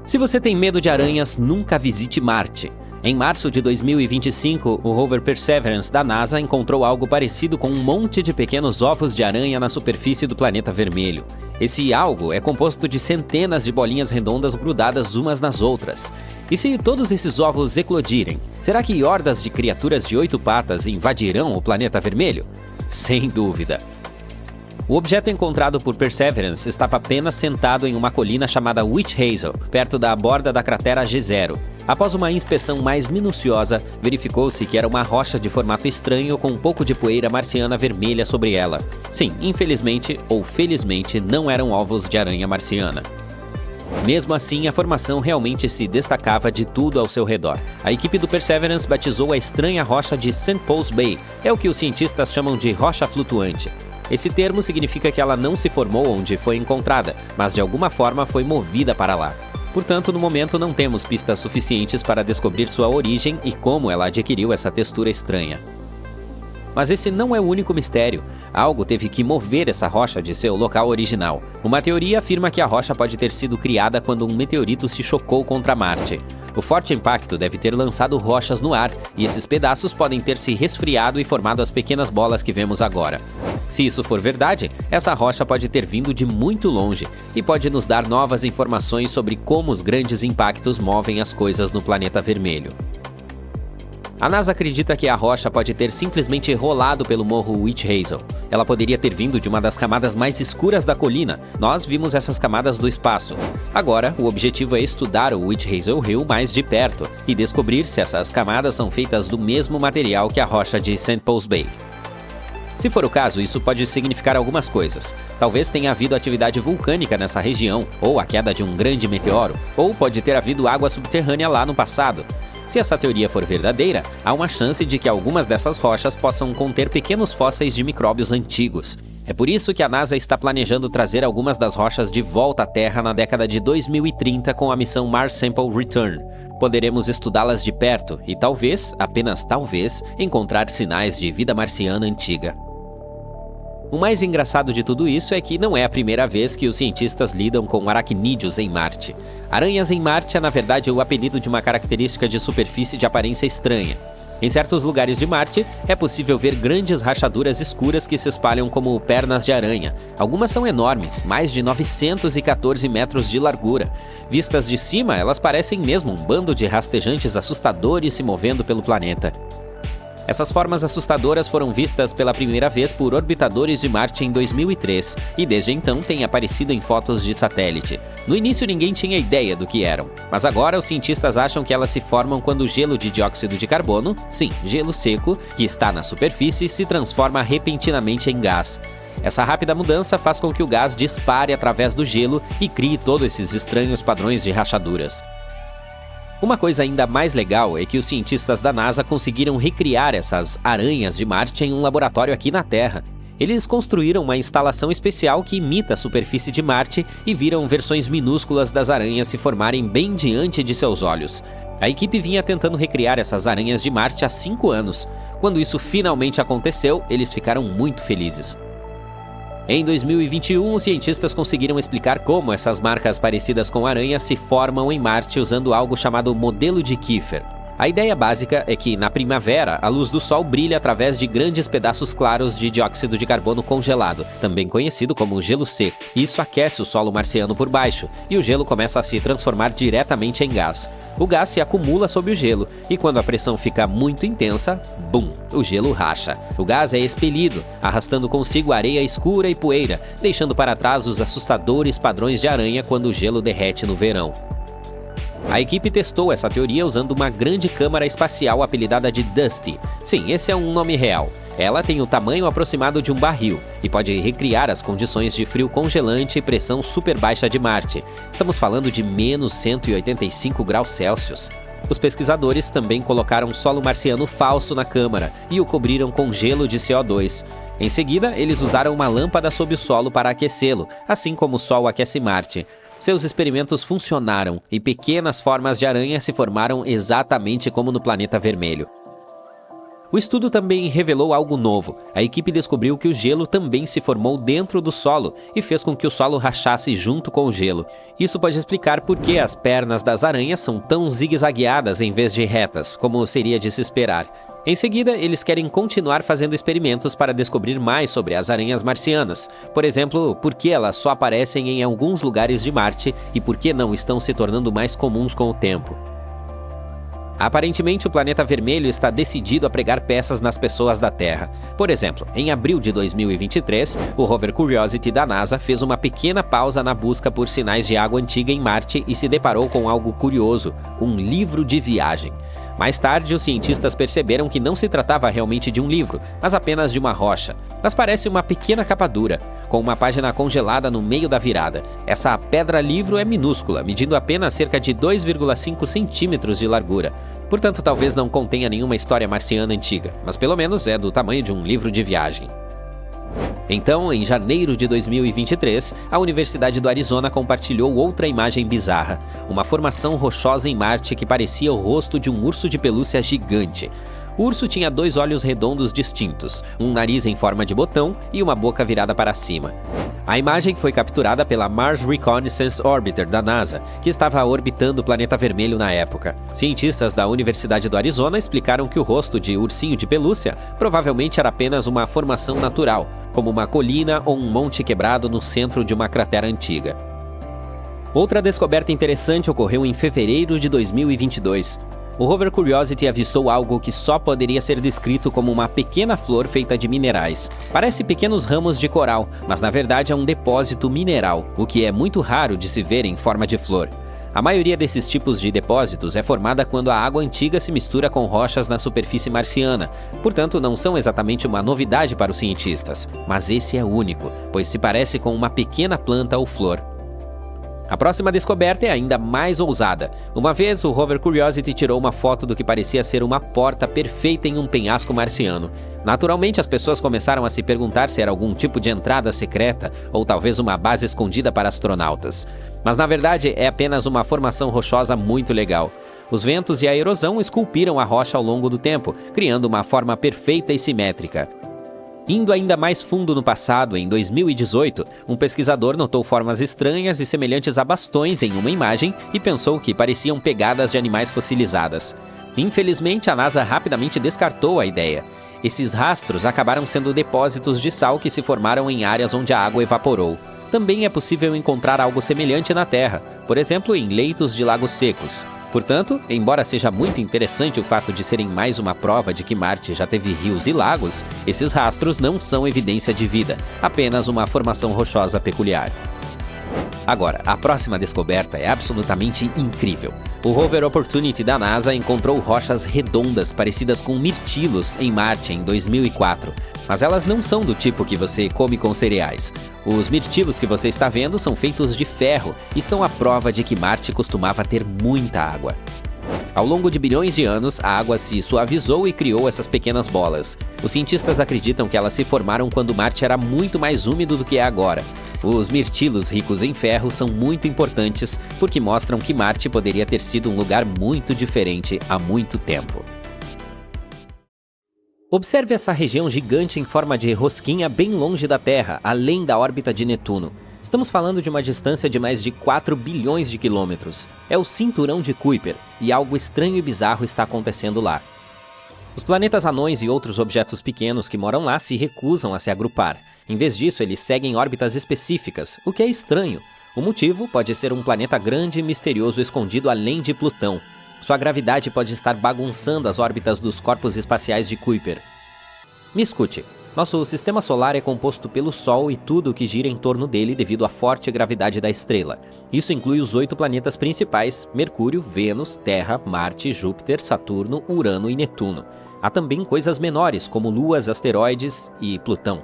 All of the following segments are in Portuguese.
Se você tem medo de aranhas, nunca visite Marte. Em março de 2025, o rover Perseverance da NASA encontrou algo parecido com um monte de pequenos ovos de aranha na superfície do planeta vermelho. Esse algo é composto de centenas de bolinhas redondas grudadas umas nas outras. E se todos esses ovos eclodirem, será que hordas de criaturas de 8 patas invadirão o planeta vermelho? Sem dúvida. O objeto encontrado por Perseverance estava apenas sentado em uma colina chamada Witch Hazel, perto da borda da cratera G0. Após uma inspeção mais minuciosa, verificou-se que era uma rocha de formato estranho com um pouco de poeira marciana vermelha sobre ela. Sim, infelizmente ou felizmente, não eram ovos de aranha marciana. Mesmo assim, a formação realmente se destacava de tudo ao seu redor. A equipe do Perseverance batizou a estranha rocha de St. Paul's Bay, é o que os cientistas chamam de rocha flutuante. Esse termo significa que ela não se formou onde foi encontrada, mas de alguma forma foi movida para lá. Portanto, no momento não temos pistas suficientes para descobrir sua origem e como ela adquiriu essa textura estranha. Mas esse não é o único mistério. Algo teve que mover essa rocha de seu local original. Uma teoria afirma que a rocha pode ter sido criada quando um meteorito se chocou contra Marte. O forte impacto deve ter lançado rochas no ar, e esses pedaços podem ter se resfriado e formado as pequenas bolas que vemos agora. Se isso for verdade, essa rocha pode ter vindo de muito longe e pode nos dar novas informações sobre como os grandes impactos movem as coisas no planeta vermelho. A NASA acredita que a rocha pode ter simplesmente rolado pelo morro Witch Hazel. Ela poderia ter vindo de uma das camadas mais escuras da colina. Nós vimos essas camadas do espaço. Agora, o objetivo é estudar o Witch Hazel Hill mais de perto e descobrir se essas camadas são feitas do mesmo material que a rocha de St. Paul's Bay. Se for o caso, isso pode significar algumas coisas. Talvez tenha havido atividade vulcânica nessa região, ou a queda de um grande meteoro, ou pode ter havido água subterrânea lá no passado. Se essa teoria for verdadeira, há uma chance de que algumas dessas rochas possam conter pequenos fósseis de micróbios antigos. É por isso que a NASA está planejando trazer algumas das rochas de volta à Terra na década de 2030 com a missão Mars Sample Return. Poderemos estudá-las de perto e talvez, apenas talvez, encontrar sinais de vida marciana antiga. O mais engraçado de tudo isso é que não é a primeira vez que os cientistas lidam com aracnídeos em Marte. Aranhas em Marte é na verdade o apelido de uma característica de superfície de aparência estranha. Em certos lugares de Marte, é possível ver grandes rachaduras escuras que se espalham como pernas de aranha. Algumas são enormes, mais de 914 metros de largura. Vistas de cima, elas parecem mesmo um bando de rastejantes assustadores se movendo pelo planeta. Essas formas assustadoras foram vistas pela primeira vez por orbitadores de Marte em 2003 e desde então têm aparecido em fotos de satélite. No início ninguém tinha ideia do que eram, mas agora os cientistas acham que elas se formam quando o gelo de dióxido de carbono, sim, gelo seco, que está na superfície, se transforma repentinamente em gás. Essa rápida mudança faz com que o gás dispare através do gelo e crie todos esses estranhos padrões de rachaduras. Uma coisa ainda mais legal é que os cientistas da NASA conseguiram recriar essas aranhas de Marte em um laboratório aqui na Terra. Eles construíram uma instalação especial que imita a superfície de Marte e viram versões minúsculas das aranhas se formarem bem diante de seus olhos. A equipe vinha tentando recriar essas aranhas de Marte há 5 anos. Quando isso finalmente aconteceu, eles ficaram muito felizes. Em 2021, os cientistas conseguiram explicar como essas marcas parecidas com aranhas se formam em Marte usando algo chamado modelo de Kiefer. A ideia básica é que, na primavera, a luz do Sol brilha através de grandes pedaços claros de dióxido de carbono congelado, também conhecido como gelo seco. Isso aquece o solo marciano por baixo, e o gelo começa a se transformar diretamente em gás. O gás se acumula sob o gelo, e quando a pressão fica muito intensa, bum, o gelo racha. O gás é expelido, arrastando consigo areia escura e poeira, deixando para trás os assustadores padrões de aranha quando o gelo derrete no verão. A equipe testou essa teoria usando uma grande câmara espacial apelidada de Dusty. Sim, esse é um nome real. Ela tem o tamanho aproximado de um barril e pode recriar as condições de frio congelante e pressão super baixa de Marte. Estamos falando de menos 185 graus Celsius. Os pesquisadores também colocaram solo marciano falso na câmara e o cobriram com gelo de CO2. Em seguida, eles usaram uma lâmpada sob o solo para aquecê-lo, assim como o Sol aquece Marte. Seus experimentos funcionaram e pequenas formas de aranha se formaram exatamente como no planeta vermelho. O estudo também revelou algo novo. A equipe descobriu que o gelo também se formou dentro do solo e fez com que o solo rachasse junto com o gelo. Isso pode explicar por que as pernas das aranhas são tão zigue-zagueadas em vez de retas, como seria de se esperar. Em seguida, eles querem continuar fazendo experimentos para descobrir mais sobre as aranhas marcianas. Por exemplo, por que elas só aparecem em alguns lugares de Marte e por que não estão se tornando mais comuns com o tempo. Aparentemente, o planeta vermelho está decidido a pregar peças nas pessoas da Terra. Por exemplo, em abril de 2023, o rover Curiosity da NASA fez uma pequena pausa na busca por sinais de água antiga em Marte e se deparou com algo curioso: um livro de viagem. Mais tarde, os cientistas perceberam que não se tratava realmente de um livro, mas apenas de uma rocha. Mas parece uma pequena capa dura, com uma página congelada no meio da virada. Essa pedra-livro é minúscula, medindo apenas cerca de 2,5 centímetros de largura. Portanto, talvez não contenha nenhuma história marciana antiga, mas pelo menos é do tamanho de um livro de viagem. Então, em janeiro de 2023, a Universidade do Arizona compartilhou outra imagem bizarra, uma formação rochosa em Marte que parecia o rosto de um urso de pelúcia gigante. O urso tinha 2 olhos redondos distintos, um nariz em forma de botão e uma boca virada para cima. A imagem foi capturada pela Mars Reconnaissance Orbiter da NASA, que estava orbitando o planeta vermelho na época. Cientistas da Universidade do Arizona explicaram que o rosto de ursinho de pelúcia provavelmente era apenas uma formação natural, como uma colina ou um monte quebrado no centro de uma cratera antiga. Outra descoberta interessante ocorreu em fevereiro de 2022. O rover Curiosity avistou algo que só poderia ser descrito como uma pequena flor feita de minerais. Parece pequenos ramos de coral, mas na verdade é um depósito mineral, o que é muito raro de se ver em forma de flor. A maioria desses tipos de depósitos é formada quando a água antiga se mistura com rochas na superfície marciana, portanto não são exatamente uma novidade para os cientistas, mas esse é único, pois se parece com uma pequena planta ou flor. A próxima descoberta é ainda mais ousada. Uma vez, o rover Curiosity tirou uma foto do que parecia ser uma porta perfeita em um penhasco marciano. Naturalmente, as pessoas começaram a se perguntar se era algum tipo de entrada secreta ou talvez uma base escondida para astronautas. Mas na verdade, é apenas uma formação rochosa muito legal. Os ventos e a erosão esculpiram a rocha ao longo do tempo, criando uma forma perfeita e simétrica. Indo ainda mais fundo no passado, em 2018, um pesquisador notou formas estranhas e semelhantes a bastões em uma imagem e pensou que pareciam pegadas de animais fossilizadas. Infelizmente, a NASA rapidamente descartou a ideia. Esses rastros acabaram sendo depósitos de sal que se formaram em áreas onde a água evaporou. Também é possível encontrar algo semelhante na Terra, por exemplo, em leitos de lagos secos. Portanto, embora seja muito interessante o fato de serem mais uma prova de que Marte já teve rios e lagos, esses rastros não são evidência de vida, apenas uma formação rochosa peculiar. Agora, a próxima descoberta é absolutamente incrível. O rover Opportunity da NASA encontrou rochas redondas parecidas com mirtilos em Marte em 2004. Mas elas não são do tipo que você come com cereais. Os mirtilos que você está vendo são feitos de ferro e são a prova de que Marte costumava ter muita água. Ao longo de bilhões de anos, a água se suavizou e criou essas pequenas bolas. Os cientistas acreditam que elas se formaram quando Marte era muito mais úmido do que é agora. Os mirtilos ricos em ferro são muito importantes porque mostram que Marte poderia ter sido um lugar muito diferente há muito tempo. Observe essa região gigante em forma de rosquinha bem longe da Terra, além da órbita de Netuno. Estamos falando de uma distância de mais de 4 bilhões de quilômetros. É o cinturão de Kuiper, e algo estranho e bizarro está acontecendo lá. Os planetas anões e outros objetos pequenos que moram lá se recusam a se agrupar. Em vez disso, eles seguem órbitas específicas, o que é estranho. O motivo pode ser um planeta grande e misterioso escondido além de Plutão. Sua gravidade pode estar bagunçando as órbitas dos corpos espaciais de Kuiper. Me escute. Nosso sistema solar é composto pelo Sol e tudo o que gira em torno dele devido à forte gravidade da estrela. Isso inclui os 8 planetas principais: Mercúrio, Vênus, Terra, Marte, Júpiter, Saturno, Urano e Netuno. Há também coisas menores, como luas, asteroides e Plutão.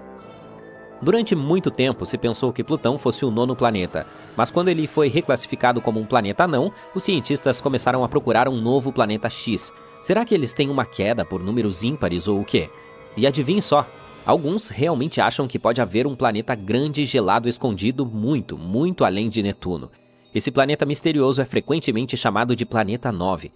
Durante muito tempo se pensou que Plutão fosse o 9º planeta, mas quando ele foi reclassificado como um planeta anão, os cientistas começaram a procurar um novo planeta X. Será que eles têm uma queda por números ímpares ou o quê? E adivinhe só, alguns realmente acham que pode haver um planeta grande e gelado escondido muito, muito além de Netuno. Esse planeta misterioso é frequentemente chamado de Planeta 9.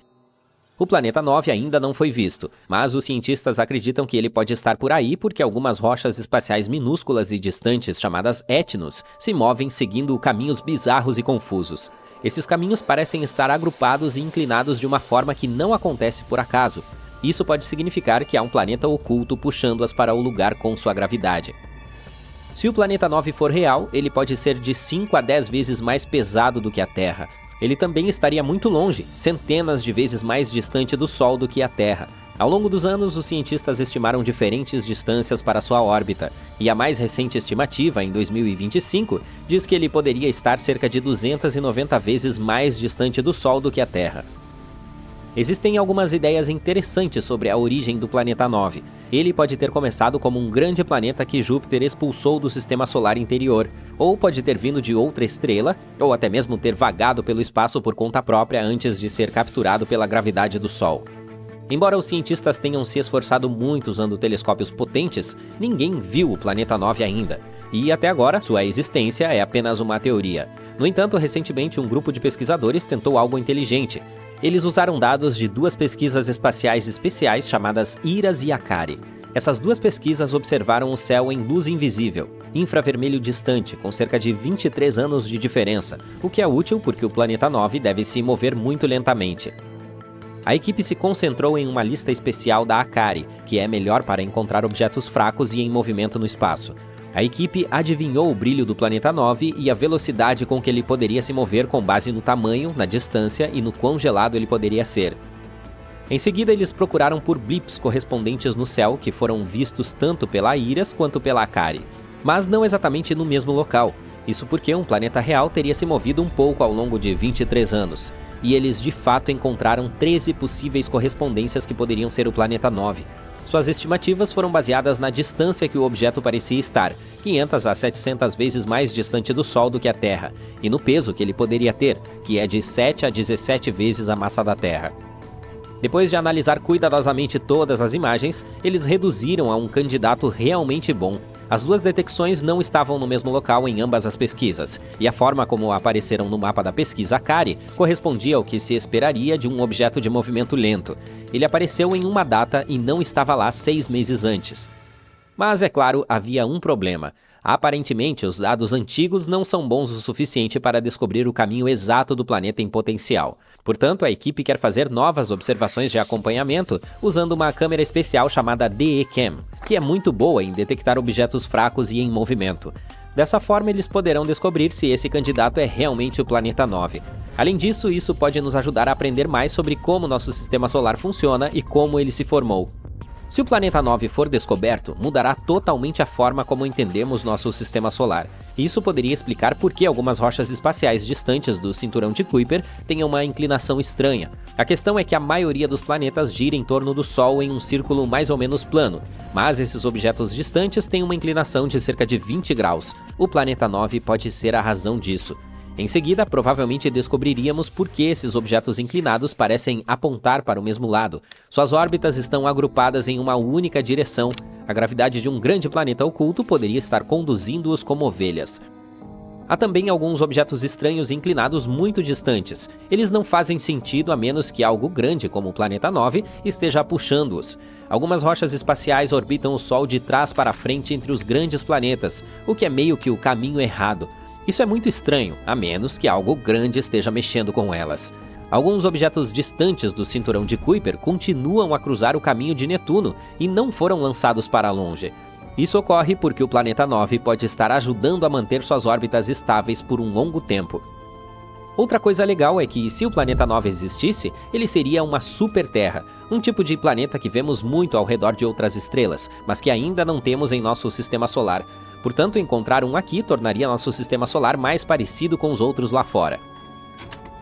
O planeta 9 ainda não foi visto, mas os cientistas acreditam que ele pode estar por aí porque algumas rochas espaciais minúsculas e distantes chamadas étnos se movem seguindo caminhos bizarros e confusos. Esses caminhos parecem estar agrupados e inclinados de uma forma que não acontece por acaso. Isso pode significar que há um planeta oculto puxando-as para o lugar com sua gravidade. Se o planeta 9 for real, ele pode ser de 5 a 10 vezes mais pesado do que a Terra. Ele também estaria muito longe, centenas de vezes mais distante do Sol do que a Terra. Ao longo dos anos, os cientistas estimaram diferentes distâncias para sua órbita, e a mais recente estimativa, em 2025, diz que ele poderia estar cerca de 290 vezes mais distante do Sol do que a Terra. Existem algumas ideias interessantes sobre a origem do planeta 9. Ele pode ter começado como um grande planeta que Júpiter expulsou do sistema solar interior, ou pode ter vindo de outra estrela, ou até mesmo ter vagado pelo espaço por conta própria antes de ser capturado pela gravidade do Sol. Embora os cientistas tenham se esforçado muito usando telescópios potentes, ninguém viu o planeta 9 ainda. E até agora, sua existência é apenas uma teoria. No entanto, recentemente um grupo de pesquisadores tentou algo inteligente. Eles usaram dados de duas pesquisas espaciais especiais chamadas IRAS e ACARI. Essas duas pesquisas observaram o céu em luz invisível, infravermelho distante, com cerca de 23 anos de diferença, o que é útil porque o planeta 9 deve se mover muito lentamente. A equipe se concentrou em uma lista especial da ACARI, que é melhor para encontrar objetos fracos e em movimento no espaço. A equipe adivinhou o brilho do planeta 9 e a velocidade com que ele poderia se mover com base no tamanho, na distância e no quão gelado ele poderia ser. Em seguida, eles procuraram por blips correspondentes no céu que foram vistos tanto pela IRAS quanto pela ACARI, mas não exatamente no mesmo local. Isso porque um planeta real teria se movido um pouco ao longo de 23 anos, e eles de fato encontraram 13 possíveis correspondências que poderiam ser o planeta 9. Suas estimativas foram baseadas na distância que o objeto parecia estar, 500 a 700 vezes mais distante do Sol do que a Terra, e no peso que ele poderia ter, que é de 7 a 17 vezes a massa da Terra. Depois de analisar cuidadosamente todas as imagens, eles reduziram a um candidato realmente bom. As duas detecções não estavam no mesmo local em ambas as pesquisas, e a forma como apareceram no mapa da pesquisa ACARI correspondia ao que se esperaria de um objeto de movimento lento. Ele apareceu em uma data e não estava lá 6 meses antes. Mas, é claro, havia um problema. Aparentemente, os dados antigos não são bons o suficiente para descobrir o caminho exato do planeta em potencial. Portanto, a equipe quer fazer novas observações de acompanhamento usando uma câmera especial chamada DE-CAM, que é muito boa em detectar objetos fracos e em movimento. Dessa forma, eles poderão descobrir se esse candidato é realmente o planeta 9. Além disso, isso pode nos ajudar a aprender mais sobre como nosso sistema solar funciona e como ele se formou. Se o planeta 9 for descoberto, mudará totalmente a forma como entendemos nosso sistema solar. Isso poderia explicar por que algumas rochas espaciais distantes do cinturão de Kuiper têm uma inclinação estranha. A questão é que a maioria dos planetas gira em torno do Sol em um círculo mais ou menos plano, mas esses objetos distantes têm uma inclinação de cerca de 20 graus. O planeta 9 pode ser a razão disso. Em seguida, provavelmente descobriríamos por que esses objetos inclinados parecem apontar para o mesmo lado. Suas órbitas estão agrupadas em uma única direção. A gravidade de um grande planeta oculto poderia estar conduzindo-os como ovelhas. Há também alguns objetos estranhos inclinados muito distantes. Eles não fazem sentido a menos que algo grande como o planeta 9 esteja puxando-os. Algumas rochas espaciais orbitam o Sol de trás para frente entre os grandes planetas, o que é meio que o caminho errado. Isso é muito estranho, a menos que algo grande esteja mexendo com elas. Alguns objetos distantes do cinturão de Kuiper continuam a cruzar o caminho de Netuno e não foram lançados para longe. Isso ocorre porque o planeta 9 pode estar ajudando a manter suas órbitas estáveis por um longo tempo. Outra coisa legal é que, se o planeta 9 existisse, ele seria uma super-terra, um tipo de planeta que vemos muito ao redor de outras estrelas, mas que ainda não temos em nosso sistema solar. Portanto, encontrar um aqui tornaria nosso sistema solar mais parecido com os outros lá fora.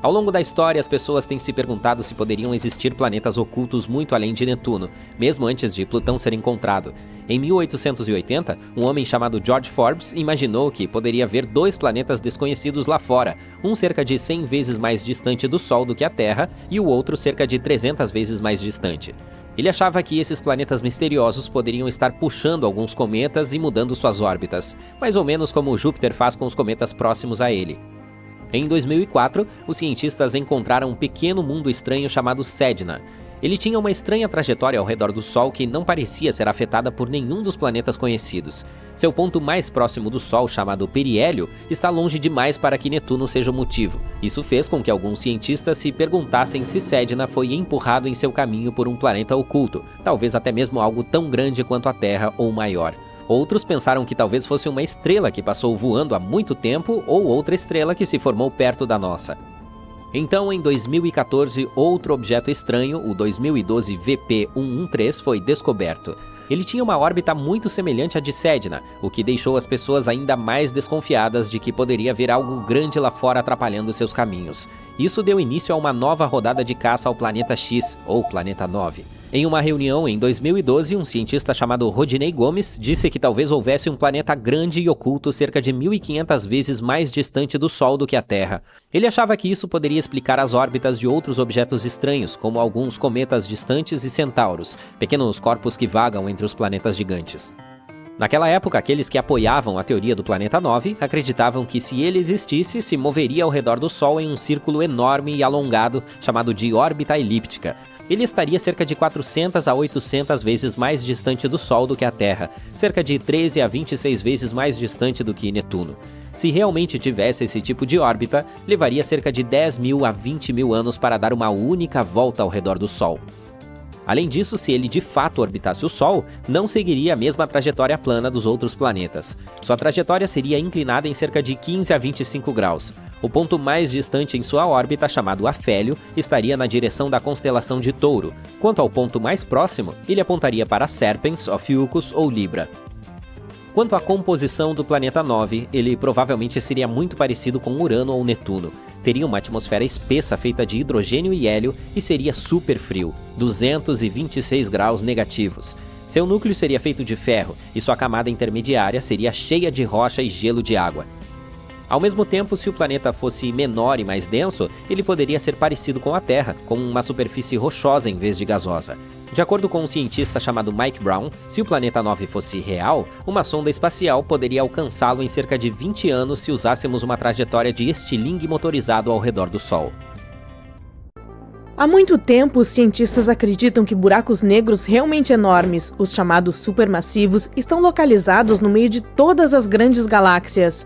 Ao longo da história, as pessoas têm se perguntado se poderiam existir planetas ocultos muito além de Netuno, mesmo antes de Plutão ser encontrado. Em 1880, um homem chamado George Forbes imaginou que poderia haver 2 planetas desconhecidos lá fora, um cerca de 100 vezes mais distante do Sol do que a Terra e o outro cerca de 300 vezes mais distante. Ele achava que esses planetas misteriosos poderiam estar puxando alguns cometas e mudando suas órbitas, mais ou menos como Júpiter faz com os cometas próximos a ele. Em 2004, os cientistas encontraram um pequeno mundo estranho chamado Sedna. Ele tinha uma estranha trajetória ao redor do Sol que não parecia ser afetada por nenhum dos planetas conhecidos. Seu ponto mais próximo do Sol, chamado periélio, está longe demais para que Netuno seja o motivo. Isso fez com que alguns cientistas se perguntassem se Sedna foi empurrado em seu caminho por um planeta oculto, talvez até mesmo algo tão grande quanto a Terra ou maior. Outros pensaram que talvez fosse uma estrela que passou voando há muito tempo ou outra estrela que se formou perto da nossa. Então, em 2014, outro objeto estranho, o 2012 VP113, foi descoberto. Ele tinha uma órbita muito semelhante à de Sedna, o que deixou as pessoas ainda mais desconfiadas de que poderia haver algo grande lá fora atrapalhando seus caminhos. Isso deu início a uma nova rodada de caça ao Planeta X, ou Planeta 9. Em uma reunião em 2012, um cientista chamado Rodney Gomes disse que talvez houvesse um planeta grande e oculto cerca de 1.500 vezes mais distante do Sol do que a Terra. Ele achava que isso poderia explicar as órbitas de outros objetos estranhos, como alguns cometas distantes e centauros, pequenos corpos que vagam entre os planetas gigantes. Naquela época, aqueles que apoiavam a teoria do Planeta 9 acreditavam que, se ele existisse, se moveria ao redor do Sol em um círculo enorme e alongado, chamado de órbita elíptica. Ele estaria cerca de 400 a 800 vezes mais distante do Sol do que a Terra, cerca de 13 a 26 vezes mais distante do que Netuno. Se realmente tivesse esse tipo de órbita, levaria cerca de 10.000 a 20.000 anos para dar uma única volta ao redor do Sol. Além disso, se ele de fato orbitasse o Sol, não seguiria a mesma trajetória plana dos outros planetas. Sua trajetória seria inclinada em cerca de 15 a 25 graus. O ponto mais distante em sua órbita, chamado Afélio, estaria na direção da constelação de Touro. Quanto ao ponto mais próximo, ele apontaria para Serpens, Ophiuchus ou Libra. Quanto à composição do Planeta 9, ele provavelmente seria muito parecido com Urano ou Netuno. Teria uma atmosfera espessa feita de hidrogênio e hélio e seria super frio, 226 graus negativos. Seu núcleo seria feito de ferro e sua camada intermediária seria cheia de rocha e gelo de água. Ao mesmo tempo, se o planeta fosse menor e mais denso, ele poderia ser parecido com a Terra, com uma superfície rochosa em vez de gasosa. De acordo com um cientista chamado Mike Brown, se o Planeta 9 fosse real, uma sonda espacial poderia alcançá-lo em cerca de 20 anos se usássemos uma trajetória de estilingue motorizado ao redor do Sol. Há muito tempo, os cientistas acreditam que buracos negros realmente enormes, os chamados supermassivos, estão localizados no meio de todas as grandes galáxias.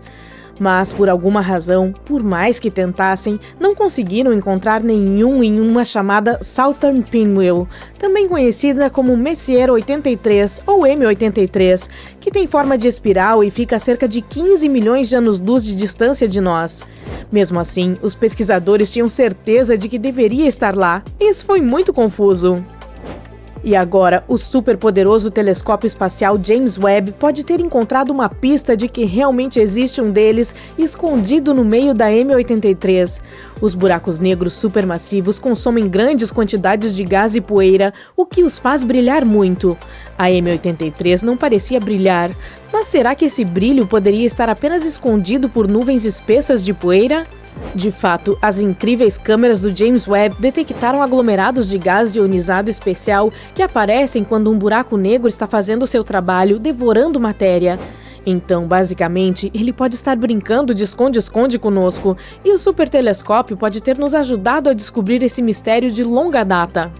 Mas, por alguma razão, por mais que tentassem, não conseguiram encontrar nenhum em uma chamada Southern Pinwheel, também conhecida como Messier 83 ou M83, que tem forma de espiral e fica a cerca de 15 milhões de anos-luz de distância de nós. Mesmo assim, os pesquisadores tinham certeza de que deveria estar lá, e isso foi muito confuso. E agora, o superpoderoso telescópio espacial James Webb pode ter encontrado uma pista de que realmente existe um deles escondido no meio da M83. Os buracos negros supermassivos consomem grandes quantidades de gás e poeira, o que os faz brilhar muito. A M83 não parecia brilhar, mas será que esse brilho poderia estar apenas escondido por nuvens espessas de poeira? De fato, as incríveis câmeras do James Webb detectaram aglomerados de gás ionizado especial que aparecem quando um buraco negro está fazendo seu trabalho, devorando matéria. Então, basicamente, ele pode estar brincando de esconde-esconde conosco, e o supertelescópio pode ter nos ajudado a descobrir esse mistério de longa data.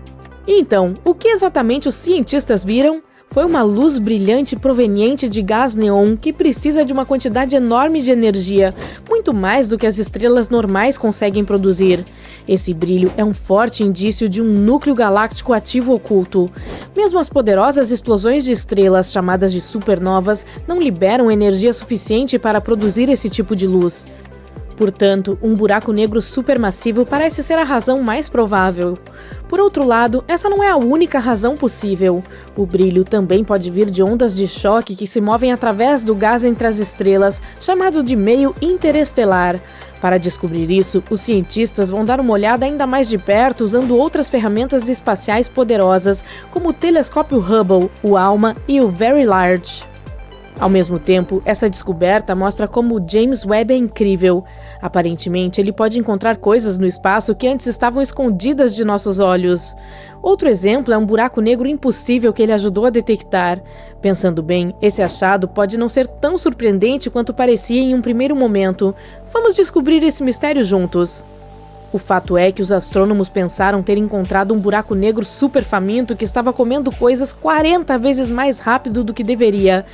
Então, o que exatamente os cientistas viram? Foi uma luz brilhante proveniente de gás neon que precisa de uma quantidade enorme de energia, muito mais do que as estrelas normais conseguem produzir. Esse brilho é um forte indício de um núcleo galáctico ativo oculto. Mesmo as poderosas explosões de estrelas, chamadas de supernovas, não liberam energia suficiente para produzir esse tipo de luz. Portanto, um buraco negro supermassivo parece ser a razão mais provável. Por outro lado, essa não é a única razão possível. O brilho também pode vir de ondas de choque que se movem através do gás entre as estrelas, chamado de meio interestelar. Para descobrir isso, os cientistas vão dar uma olhada ainda mais de perto usando outras ferramentas espaciais poderosas, como o telescópio Hubble, o ALMA e o Very Large. Ao mesmo tempo, essa descoberta mostra como o James Webb é incrível. Aparentemente, ele pode encontrar coisas no espaço que antes estavam escondidas de nossos olhos. Outro exemplo é um buraco negro impossível que ele ajudou a detectar. Pensando bem, esse achado pode não ser tão surpreendente quanto parecia em um primeiro momento. Vamos descobrir esse mistério juntos. O fato é que os astrônomos pensaram ter encontrado um buraco negro super faminto que estava comendo coisas 40 vezes mais rápido do que deveria.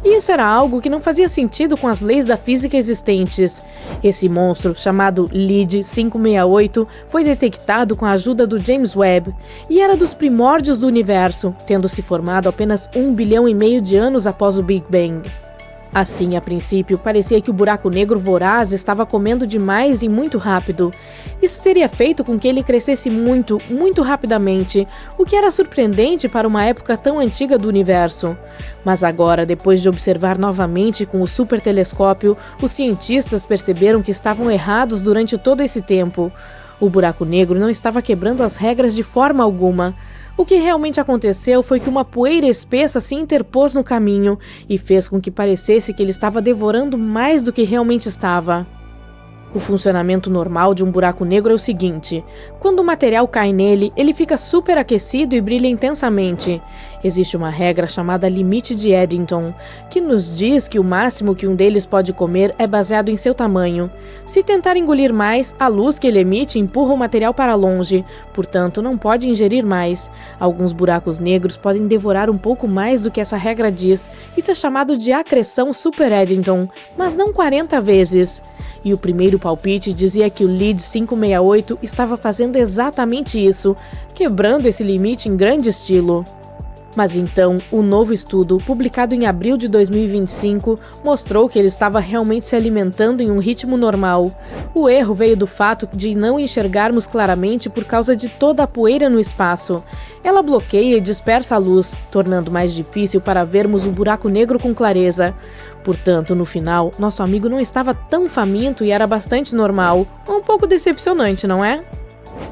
E isso era algo que não fazia sentido com as leis da física existentes. Esse monstro, chamado LID 568, foi detectado com a ajuda do James Webb e era dos primórdios do universo, tendo se formado apenas 1,5 bilhão de anos após o Big Bang. Assim, a princípio, parecia que o buraco negro voraz estava comendo demais e muito rápido. Isso teria feito com que ele crescesse muito, muito rapidamente, o que era surpreendente para uma época tão antiga do universo. Mas agora, depois de observar novamente com o supertelescópio, os cientistas perceberam que estavam errados durante todo esse tempo. O buraco negro não estava quebrando as regras de forma alguma. O que realmente aconteceu foi que uma poeira espessa se interpôs no caminho e fez com que parecesse que ele estava devorando mais do que realmente estava. O funcionamento normal de um buraco negro é o seguinte: quando o material cai nele, ele fica superaquecido e brilha intensamente. Existe uma regra chamada limite de Eddington, que nos diz que o máximo que um deles pode comer é baseado em seu tamanho. Se tentar engolir mais, a luz que ele emite empurra o material para longe, portanto não pode ingerir mais. Alguns buracos negros podem devorar um pouco mais do que essa regra diz. Isso é chamado de acreção super Eddington, mas não 40 vezes. E o primeiro palpite dizia que o LID 568 estava fazendo exatamente isso, quebrando esse limite em grande estilo. Mas então, o novo estudo, publicado em abril de 2025, mostrou que ele estava realmente se alimentando em um ritmo normal. O erro veio do fato de não enxergarmos claramente por causa de toda a poeira no espaço. Ela bloqueia e dispersa a luz, tornando mais difícil para vermos o buraco negro com clareza. Portanto, no final, nosso amigo não estava tão faminto e era bastante normal. Um pouco decepcionante, não é?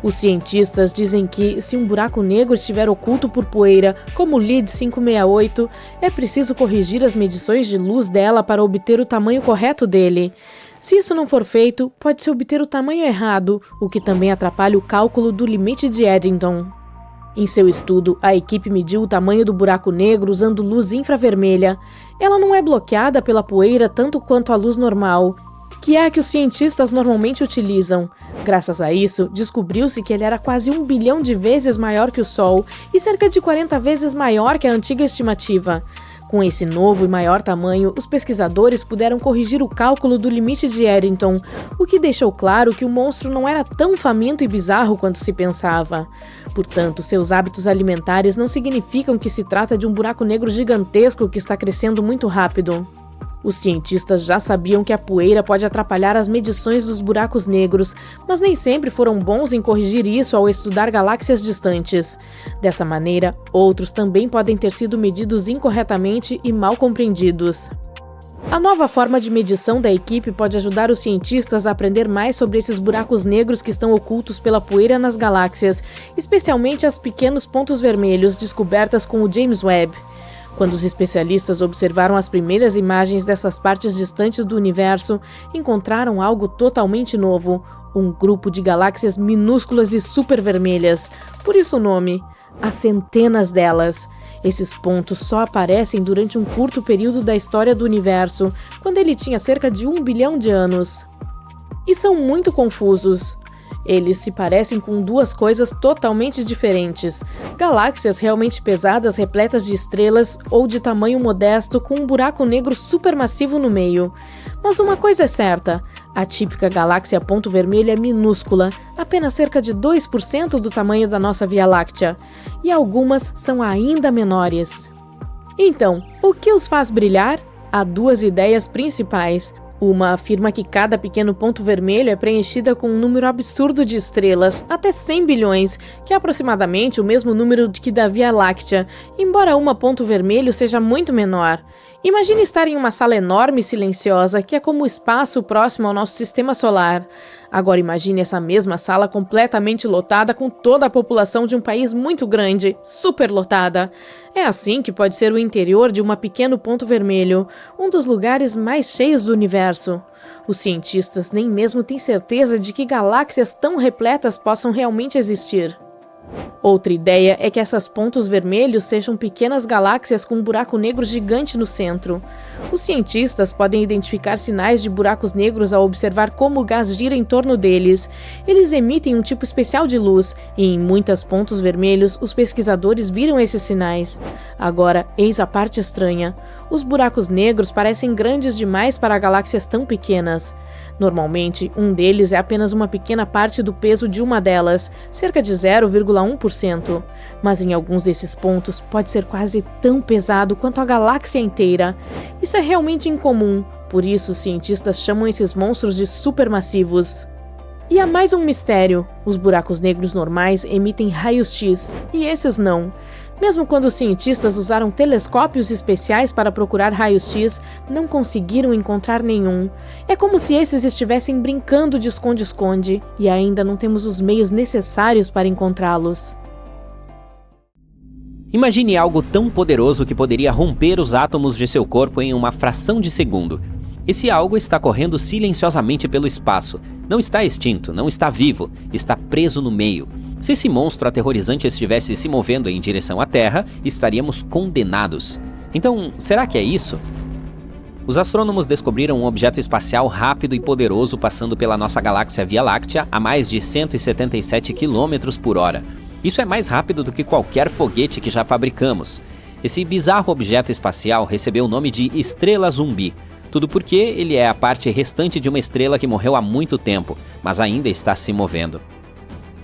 Os cientistas dizem que, se um buraco negro estiver oculto por poeira, como o LID 568, é preciso corrigir as medições de luz dela para obter o tamanho correto dele. Se isso não for feito, pode-se obter o tamanho errado, o que também atrapalha o cálculo do limite de Eddington. Em seu estudo, a equipe mediu o tamanho do buraco negro usando luz infravermelha. Ela não é bloqueada pela poeira tanto quanto a luz normal, que é a que os cientistas normalmente utilizam. Graças a isso, descobriu-se que ele era quase 1 bilhão de vezes maior que o Sol e cerca de 40 vezes maior que a antiga estimativa. Com esse novo e maior tamanho, os pesquisadores puderam corrigir o cálculo do limite de Eddington, o que deixou claro que o monstro não era tão faminto e bizarro quanto se pensava. Portanto, seus hábitos alimentares não significam que se trata de um buraco negro gigantesco que está crescendo muito rápido. Os cientistas já sabiam que a poeira pode atrapalhar as medições dos buracos negros, mas nem sempre foram bons em corrigir isso ao estudar galáxias distantes. Dessa maneira, outros também podem ter sido medidos incorretamente e mal compreendidos. A nova forma de medição da equipe pode ajudar os cientistas a aprender mais sobre esses buracos negros que estão ocultos pela poeira nas galáxias, especialmente as pequenos pontos vermelhos descobertas com o James Webb. Quando os especialistas observaram as primeiras imagens dessas partes distantes do universo, encontraram algo totalmente novo, um grupo de galáxias minúsculas e supervermelhas, por isso o nome. Há centenas delas. Esses pontos só aparecem durante um curto período da história do universo, quando ele tinha cerca de 1 bilhão de anos. E são muito confusos. Eles se parecem com duas coisas totalmente diferentes: galáxias realmente pesadas repletas de estrelas ou de tamanho modesto com um buraco negro supermassivo no meio. Mas uma coisa é certa: a típica galáxia ponto vermelho é minúscula, apenas cerca de 2% do tamanho da nossa Via Láctea, e algumas são ainda menores. Então, o que os faz brilhar? Há duas ideias principais. Uma afirma que cada pequeno ponto vermelho é preenchida com um número absurdo de estrelas, até 100 bilhões, que é aproximadamente o mesmo número que da Via Láctea, embora uma ponto vermelho seja muito menor. Imagine estar em uma sala enorme e silenciosa, que é como o espaço próximo ao nosso sistema solar. Agora imagine essa mesma sala completamente lotada com toda a população de um país muito grande, superlotada. É assim que pode ser o interior de um pequeno ponto vermelho, um dos lugares mais cheios do universo. Os cientistas nem mesmo têm certeza de que galáxias tão repletas possam realmente existir. Outra ideia é que essas pontos vermelhos sejam pequenas galáxias com um buraco negro gigante no centro. Os cientistas podem identificar sinais de buracos negros ao observar como o gás gira em torno deles. Eles emitem um tipo especial de luz, e em muitos pontos vermelhos os pesquisadores viram esses sinais. Agora, eis a parte estranha. Os buracos negros parecem grandes demais para galáxias tão pequenas. Normalmente, um deles é apenas uma pequena parte do peso de uma delas, cerca de 0,1%. Mas em alguns desses pontos pode ser quase tão pesado quanto a galáxia inteira. Isso é realmente incomum, por isso os cientistas chamam esses monstros de supermassivos. E há mais um mistério: os buracos negros normais emitem raios-x, e esses não. Mesmo quando os cientistas usaram telescópios especiais para procurar raios-x, não conseguiram encontrar nenhum. É como se esses estivessem brincando de esconde-esconde, e ainda não temos os meios necessários para encontrá-los. Imagine algo tão poderoso que poderia romper os átomos de seu corpo em uma fração de segundo. Esse algo está correndo silenciosamente pelo espaço. Não está extinto, não está vivo, está preso no meio. Se esse monstro aterrorizante estivesse se movendo em direção à Terra, estaríamos condenados. Então, será que é isso? Os astrônomos descobriram um objeto espacial rápido e poderoso passando pela nossa galáxia Via Láctea a mais de 177 km por hora. Isso é mais rápido do que qualquer foguete que já fabricamos. Esse bizarro objeto espacial recebeu o nome de Estrela Zumbi. Tudo porque ele é a parte restante de uma estrela que morreu há muito tempo, mas ainda está se movendo.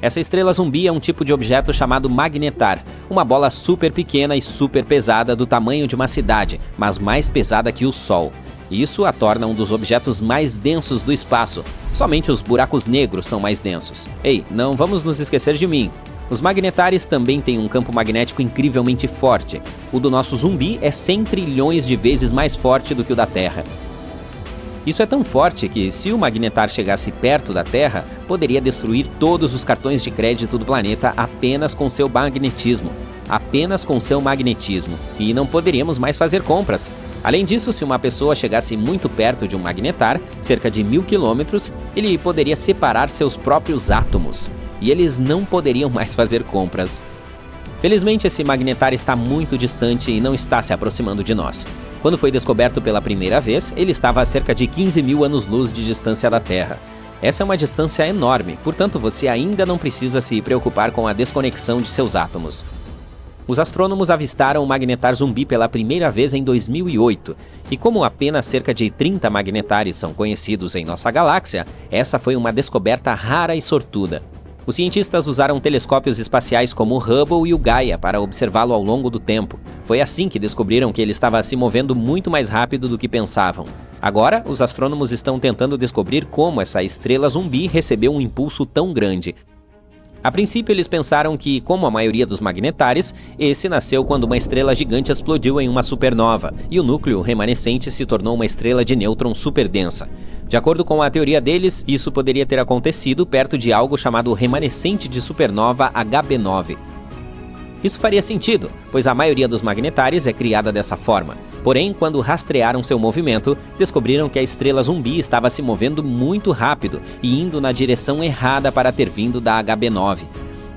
Essa estrela zumbi é um tipo de objeto chamado magnetar, uma bola super pequena e super pesada do tamanho de uma cidade, mas mais pesada que o Sol. Isso a torna um dos objetos mais densos do espaço. Somente os buracos negros são mais densos. Ei, não vamos nos esquecer de mim. Os magnetares também têm um campo magnético incrivelmente forte. O do nosso zumbi é 100 trilhões de vezes mais forte do que o da Terra. Isso é tão forte que, se o magnetar chegasse perto da Terra, poderia destruir todos os cartões de crédito do planeta apenas com seu magnetismo. Apenas com seu magnetismo. E não poderíamos mais fazer compras. Além disso, se uma pessoa chegasse muito perto de um magnetar, cerca de 1000 quilômetros, ele poderia separar seus próprios átomos. E eles não poderiam mais fazer compras. Felizmente, esse magnetar está muito distante e não está se aproximando de nós. Quando foi descoberto pela primeira vez, ele estava a cerca de 15 mil anos-luz de distância da Terra. Essa é uma distância enorme, portanto você ainda não precisa se preocupar com a desconexão de seus átomos. Os astrônomos avistaram o magnetar zumbi pela primeira vez em 2008, e como apenas cerca de 30 magnetares são conhecidos em nossa galáxia, essa foi uma descoberta rara e sortuda. Os cientistas usaram telescópios espaciais como o Hubble e o Gaia para observá-lo ao longo do tempo. Foi assim que descobriram que ele estava se movendo muito mais rápido do que pensavam. Agora, os astrônomos estão tentando descobrir como essa estrela zumbi recebeu um impulso tão grande. A princípio, eles pensaram que, como a maioria dos magnetares, esse nasceu quando uma estrela gigante explodiu em uma supernova, e o núcleo remanescente se tornou uma estrela de nêutron superdensa. De acordo com a teoria deles, isso poderia ter acontecido perto de algo chamado remanescente de supernova HB9. Isso faria sentido, pois a maioria dos magnetares é criada dessa forma. Porém, quando rastrearam seu movimento, descobriram que a estrela zumbi estava se movendo muito rápido e indo na direção errada para ter vindo da HB9.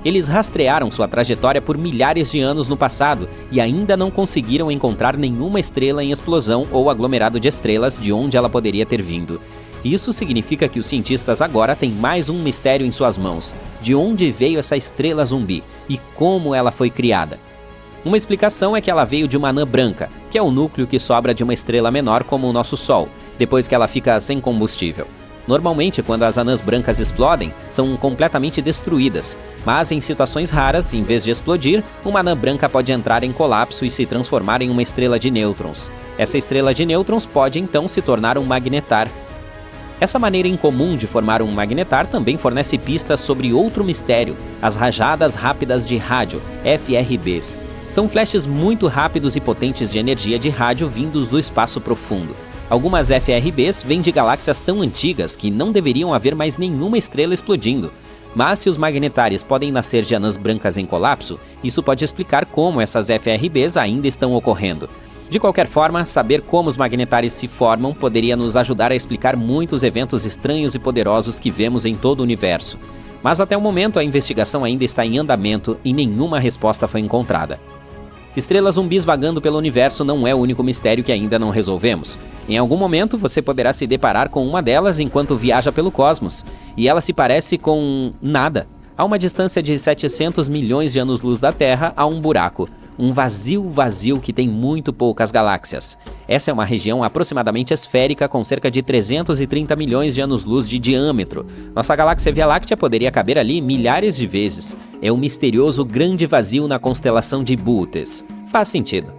Eles rastrearam sua trajetória por milhares de anos no passado e ainda não conseguiram encontrar nenhuma estrela em explosão ou aglomerado de estrelas de onde ela poderia ter vindo. Isso significa que os cientistas agora têm mais um mistério em suas mãos: de onde veio essa estrela zumbi e como ela foi criada. Uma explicação é que ela veio de uma anã branca, que é o núcleo que sobra de uma estrela menor como o nosso Sol, depois que ela fica sem combustível. Normalmente, quando as anãs brancas explodem, são completamente destruídas, mas em situações raras, em vez de explodir, uma anã branca pode entrar em colapso e se transformar em uma estrela de nêutrons. Essa estrela de nêutrons pode então se tornar um magnetar. Essa maneira incomum de formar um magnetar também fornece pistas sobre outro mistério: as rajadas rápidas de rádio, FRBs. São flashes muito rápidos e potentes de energia de rádio vindos do espaço profundo. Algumas FRBs vêm de galáxias tão antigas que não deveriam haver mais nenhuma estrela explodindo. Mas se os magnetares podem nascer de anãs brancas em colapso, isso pode explicar como essas FRBs ainda estão ocorrendo. De qualquer forma, saber como os magnetares se formam poderia nos ajudar a explicar muitos eventos estranhos e poderosos que vemos em todo o universo. Mas até o momento a investigação ainda está em andamento e nenhuma resposta foi encontrada. Estrelas zumbis vagando pelo universo não é o único mistério que ainda não resolvemos. Em algum momento você poderá se deparar com uma delas enquanto viaja pelo cosmos, e ela se parece com nada. A uma distância de 700 milhões de anos-luz da Terra, há um buraco. Um vazio que tem muito poucas galáxias. Essa é uma região aproximadamente esférica com cerca de 330 milhões de anos-luz de diâmetro. Nossa galáxia Via Láctea poderia caber ali milhares de vezes. É um misterioso grande vazio na constelação de Bootes. Faz sentido.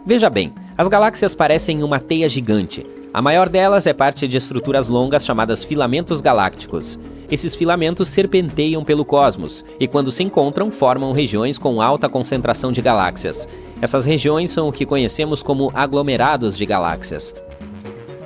Veja bem, as galáxias parecem uma teia gigante. A maior delas é parte de estruturas longas chamadas filamentos galácticos. Esses filamentos serpenteiam pelo cosmos e, quando se encontram, formam regiões com alta concentração de galáxias. Essas regiões são o que conhecemos como aglomerados de galáxias.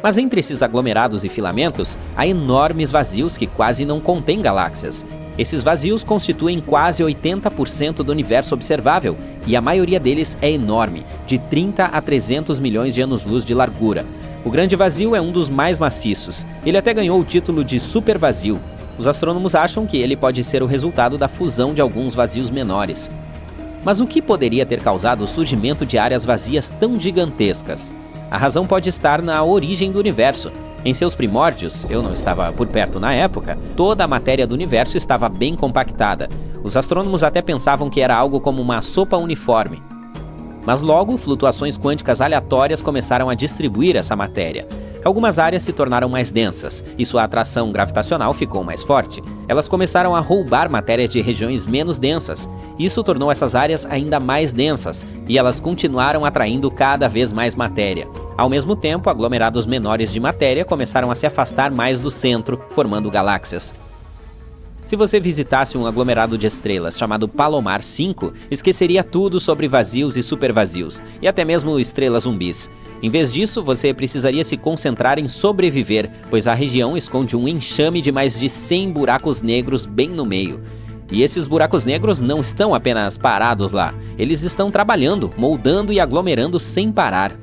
Mas entre esses aglomerados e filamentos, há enormes vazios que quase não contêm galáxias. Esses vazios constituem quase 80% do universo observável, e a maioria deles é enorme, de 30 a 300 milhões de anos-luz de largura. O grande vazio é um dos mais maciços. Ele até ganhou o título de supervazio. Os astrônomos acham que ele pode ser o resultado da fusão de alguns vazios menores. Mas o que poderia ter causado o surgimento de áreas vazias tão gigantescas? A razão pode estar na origem do universo. Em seus primórdios, eu não estava por perto na época, toda a matéria do universo estava bem compactada. Os astrônomos até pensavam que era algo como uma sopa uniforme. Mas logo, flutuações quânticas aleatórias começaram a distribuir essa matéria. Algumas áreas se tornaram mais densas, e sua atração gravitacional ficou mais forte. Elas começaram a roubar matéria de regiões menos densas. Isso tornou essas áreas ainda mais densas, e elas continuaram atraindo cada vez mais matéria. Ao mesmo tempo, aglomerados menores de matéria começaram a se afastar mais do centro, formando galáxias. Se você visitasse um aglomerado de estrelas chamado Palomar 5, esqueceria tudo sobre vazios e supervazios, e até mesmo estrelas zumbis. Em vez disso, você precisaria se concentrar em sobreviver, pois a região esconde um enxame de mais de 100 buracos negros bem no meio. E esses buracos negros não estão apenas parados lá, eles estão trabalhando, moldando e aglomerando sem parar.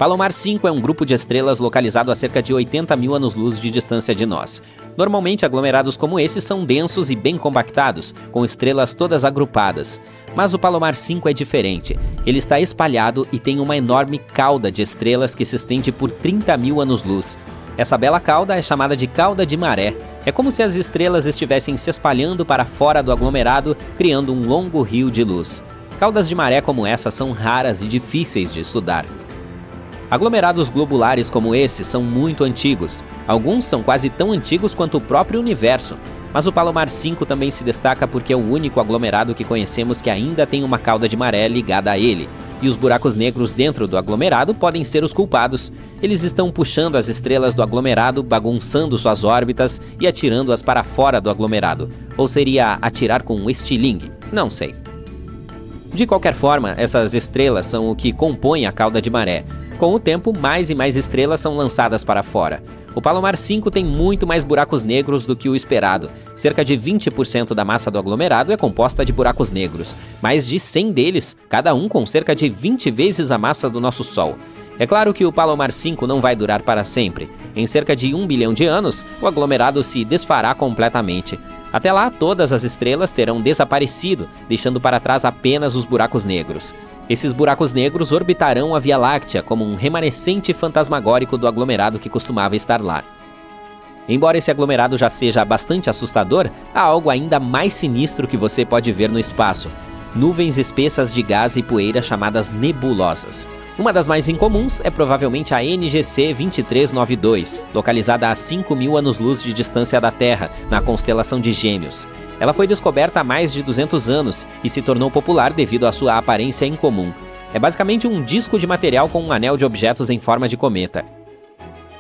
Palomar 5 é um grupo de estrelas localizado a cerca de 80 mil anos-luz de distância de nós. Normalmente, aglomerados como esses são densos e bem compactados, com estrelas todas agrupadas. Mas o Palomar 5 é diferente. Ele está espalhado e tem uma enorme cauda de estrelas que se estende por 30 mil anos-luz. Essa bela cauda é chamada de cauda de maré. É como se as estrelas estivessem se espalhando para fora do aglomerado, criando um longo rio de luz. Caudas de maré como essa são raras e difíceis de estudar. Aglomerados globulares como esses são muito antigos. Alguns são quase tão antigos quanto o próprio universo. Mas o Palomar 5 também se destaca porque é o único aglomerado que conhecemos que ainda tem uma cauda de maré ligada a ele. E os buracos negros dentro do aglomerado podem ser os culpados. Eles estão puxando as estrelas do aglomerado, bagunçando suas órbitas e atirando-as para fora do aglomerado. Ou seria atirar com um estilingue? Não sei. De qualquer forma, essas estrelas são o que compõe a cauda de maré. Com o tempo, mais e mais estrelas são lançadas para fora. O Palomar 5 tem muito mais buracos negros do que o esperado. Cerca de 20% da massa do aglomerado é composta de buracos negros. Mais de 100 deles, cada um com cerca de 20 vezes a massa do nosso Sol. É claro que o Palomar 5 não vai durar para sempre. Em cerca de 1 bilhão de anos, o aglomerado se desfará completamente. Até lá, todas as estrelas terão desaparecido, deixando para trás apenas os buracos negros. Esses buracos negros orbitarão a Via Láctea como um remanescente fantasmagórico do aglomerado que costumava estar lá. Embora esse aglomerado já seja bastante assustador, há algo ainda mais sinistro que você pode ver no espaço: nuvens espessas de gás e poeira chamadas nebulosas. Uma das mais incomuns é provavelmente a NGC 2392, localizada a 5 mil anos-luz de distância da Terra, na constelação de Gêmeos. Ela foi descoberta há mais de 200 anos e se tornou popular devido à sua aparência incomum. É basicamente um disco de material com um anel de objetos em forma de cometa.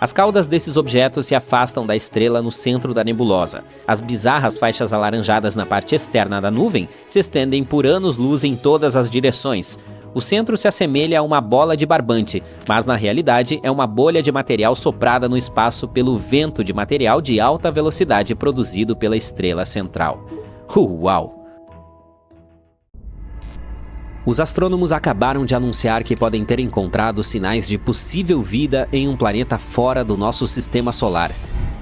As caudas desses objetos se afastam da estrela no centro da nebulosa. As bizarras faixas alaranjadas na parte externa da nuvem se estendem por anos-luz em todas as direções. O centro se assemelha a uma bola de barbante, mas na realidade é uma bolha de material soprada no espaço pelo vento de material de alta velocidade produzido pela estrela central. Uau! Os astrônomos acabaram de anunciar que podem ter encontrado sinais de possível vida em um planeta fora do nosso sistema solar.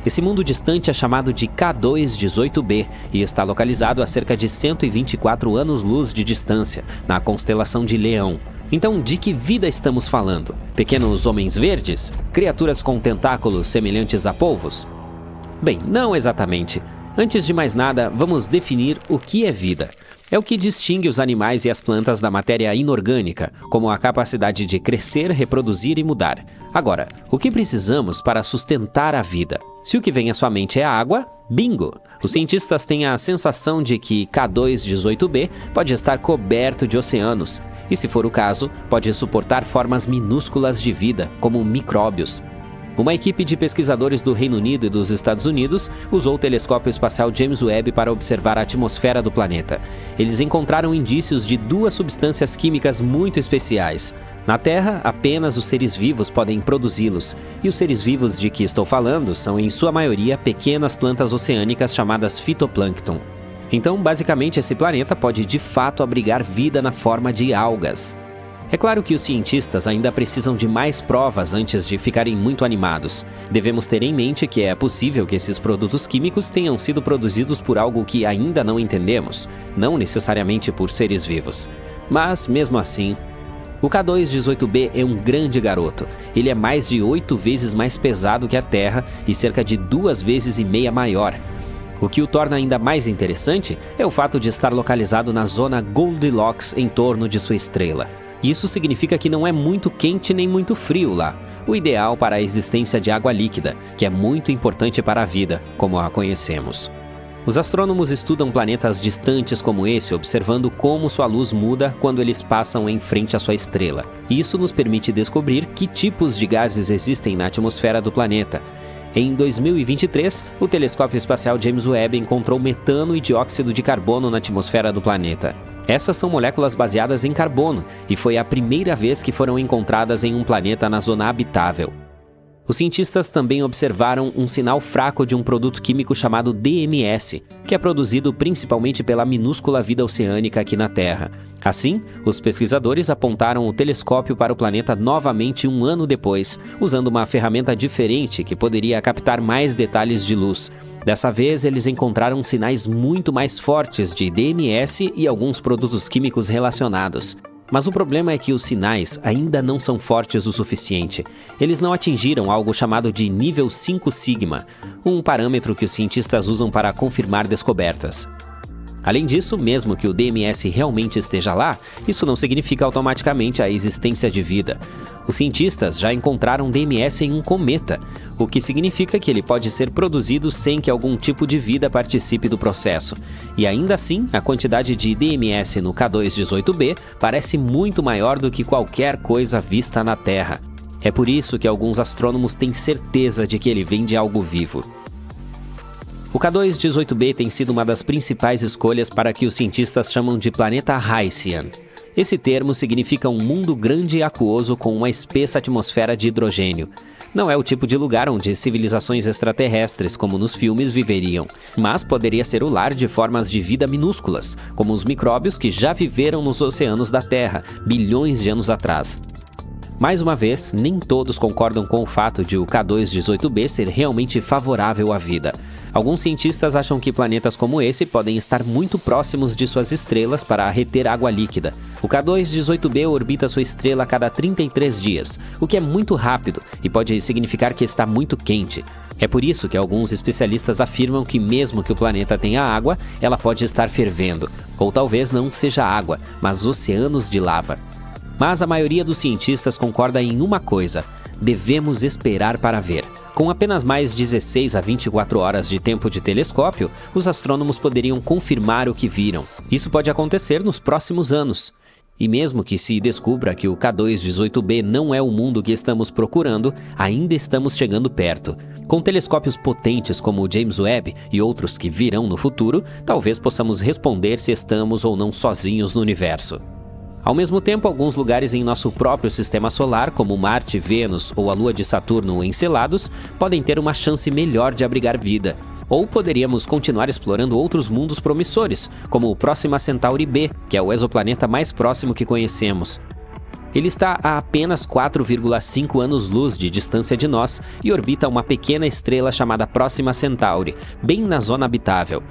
Esse mundo distante é chamado de K2-18b e está localizado a cerca de 124 anos-luz de distância, na constelação de Leão. Então, de que vida estamos falando? Pequenos homens verdes? Criaturas com tentáculos semelhantes a polvos? Bem, não exatamente. Antes de mais nada, vamos definir o que é vida. É o que distingue os animais e as plantas da matéria inorgânica, como a capacidade de crescer, reproduzir e mudar. Agora, o que precisamos para sustentar a vida? Se o que vem à sua mente é a água, bingo! Os cientistas têm a sensação de que K2-18b pode estar coberto de oceanos, e se for o caso, pode suportar formas minúsculas de vida, como micróbios. Uma equipe de pesquisadores do Reino Unido e dos Estados Unidos usou o telescópio espacial James Webb para observar a atmosfera do planeta. Eles encontraram indícios de duas substâncias químicas muito especiais. Na Terra, apenas os seres vivos podem produzi-los, e os seres vivos de que estou falando são, em sua maioria, pequenas plantas oceânicas chamadas fitoplâncton. Então, basicamente, esse planeta pode de fato abrigar vida na forma de algas. É claro que os cientistas ainda precisam de mais provas antes de ficarem muito animados. Devemos ter em mente que é possível que esses produtos químicos tenham sido produzidos por algo que ainda não entendemos, não necessariamente por seres vivos. Mas, mesmo assim, o K2-18b é um grande garoto. Ele é mais de 8 vezes mais pesado que a Terra e cerca de 2,5 vezes maior. O que o torna ainda mais interessante é o fato de estar localizado na zona Goldilocks em torno de sua estrela. Isso significa que não é muito quente nem muito frio lá, o ideal para a existência de água líquida, que é muito importante para a vida, como a conhecemos. Os astrônomos estudam planetas distantes como esse, observando como sua luz muda quando eles passam em frente à sua estrela. Isso nos permite descobrir que tipos de gases existem na atmosfera do planeta. Em 2023, o telescópio espacial James Webb encontrou metano e dióxido de carbono na atmosfera do planeta. Essas são moléculas baseadas em carbono e foi a primeira vez que foram encontradas em um planeta na zona habitável. Os cientistas também observaram um sinal fraco de um produto químico chamado DMS, que é produzido principalmente pela minúscula vida oceânica aqui na Terra. Assim, os pesquisadores apontaram o telescópio para o planeta novamente 1 ano depois, usando uma ferramenta diferente que poderia captar mais detalhes de luz. Dessa vez, eles encontraram sinais muito mais fortes de DMS e alguns produtos químicos relacionados. Mas o problema é que os sinais ainda não são fortes o suficiente. Eles não atingiram algo chamado de nível 5 sigma, um parâmetro que os cientistas usam para confirmar descobertas. Além disso, mesmo que o DMS realmente esteja lá, isso não significa automaticamente a existência de vida. Os cientistas já encontraram DMS em um cometa, o que significa que ele pode ser produzido sem que algum tipo de vida participe do processo. E ainda assim, a quantidade de DMS no K2-18b parece muito maior do que qualquer coisa vista na Terra. É por isso que alguns astrônomos têm certeza de que ele vem de algo vivo. O K2-18b tem sido uma das principais escolhas para que os cientistas chamam de planeta Hycean. Esse termo significa um mundo grande e aquoso com uma espessa atmosfera de hidrogênio. Não é o tipo de lugar onde civilizações extraterrestres, como nos filmes, viveriam, mas poderia ser o lar de formas de vida minúsculas, como os micróbios que já viveram nos oceanos da Terra, bilhões de anos atrás. Mais uma vez, nem todos concordam com o fato de o K2-18b ser realmente favorável à vida. Alguns cientistas acham que planetas como esse podem estar muito próximos de suas estrelas para reter água líquida. O K2-18b orbita sua estrela a cada 33 dias, o que é muito rápido e pode significar que está muito quente. É por isso que alguns especialistas afirmam que mesmo que o planeta tenha água, ela pode estar fervendo. Ou talvez não seja água, mas oceanos de lava. Mas a maioria dos cientistas concorda em uma coisa: devemos esperar para ver. Com apenas mais 16 a 24 horas de tempo de telescópio, os astrônomos poderiam confirmar o que viram. Isso pode acontecer nos próximos anos. E mesmo que se descubra que o K2-18b não é o mundo que estamos procurando, ainda estamos chegando perto. Com telescópios potentes como o James Webb e outros que virão no futuro, talvez possamos responder se estamos ou não sozinhos no universo. Ao mesmo tempo, alguns lugares em nosso próprio sistema solar, como Marte, Vênus ou a Lua de Saturno ou Encelados, podem ter uma chance melhor de abrigar vida. Ou poderíamos continuar explorando outros mundos promissores, como o Próxima Centauri b, que é o exoplaneta mais próximo que conhecemos. Ele está a apenas 4,5 anos-luz de distância de nós e orbita uma pequena estrela chamada Próxima Centauri, bem na zona habitável.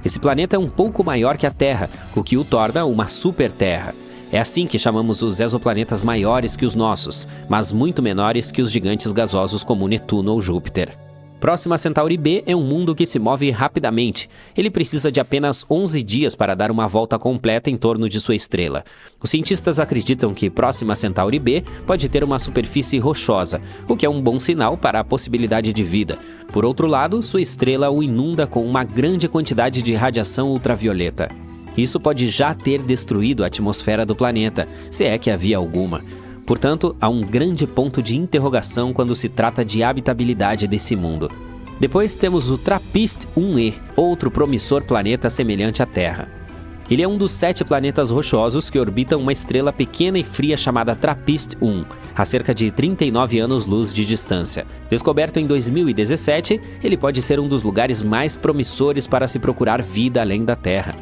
Esse planeta é um pouco maior que a Terra, o que o torna uma super-terra. É assim que chamamos os exoplanetas maiores que os nossos, mas muito menores que os gigantes gasosos como Netuno ou Júpiter. Próxima Centauri B é um mundo que se move rapidamente. Ele precisa de apenas 11 dias para dar uma volta completa em torno de sua estrela. Os cientistas acreditam que Próxima Centauri B pode ter uma superfície rochosa, o que é um bom sinal para a possibilidade de vida. Por outro lado, sua estrela o inunda com uma grande quantidade de radiação ultravioleta. Isso pode já ter destruído a atmosfera do planeta, se é que havia alguma. Portanto, há um grande ponto de interrogação quando se trata de habitabilidade desse mundo. Depois temos o TRAPPIST-1e, outro promissor planeta semelhante à Terra. Ele é um dos 7 planetas rochosos que orbitam uma estrela pequena e fria chamada TRAPPIST-1, a cerca de 39 anos-luz de distância. Descoberto em 2017, ele pode ser um dos lugares mais promissores para se procurar vida além da Terra.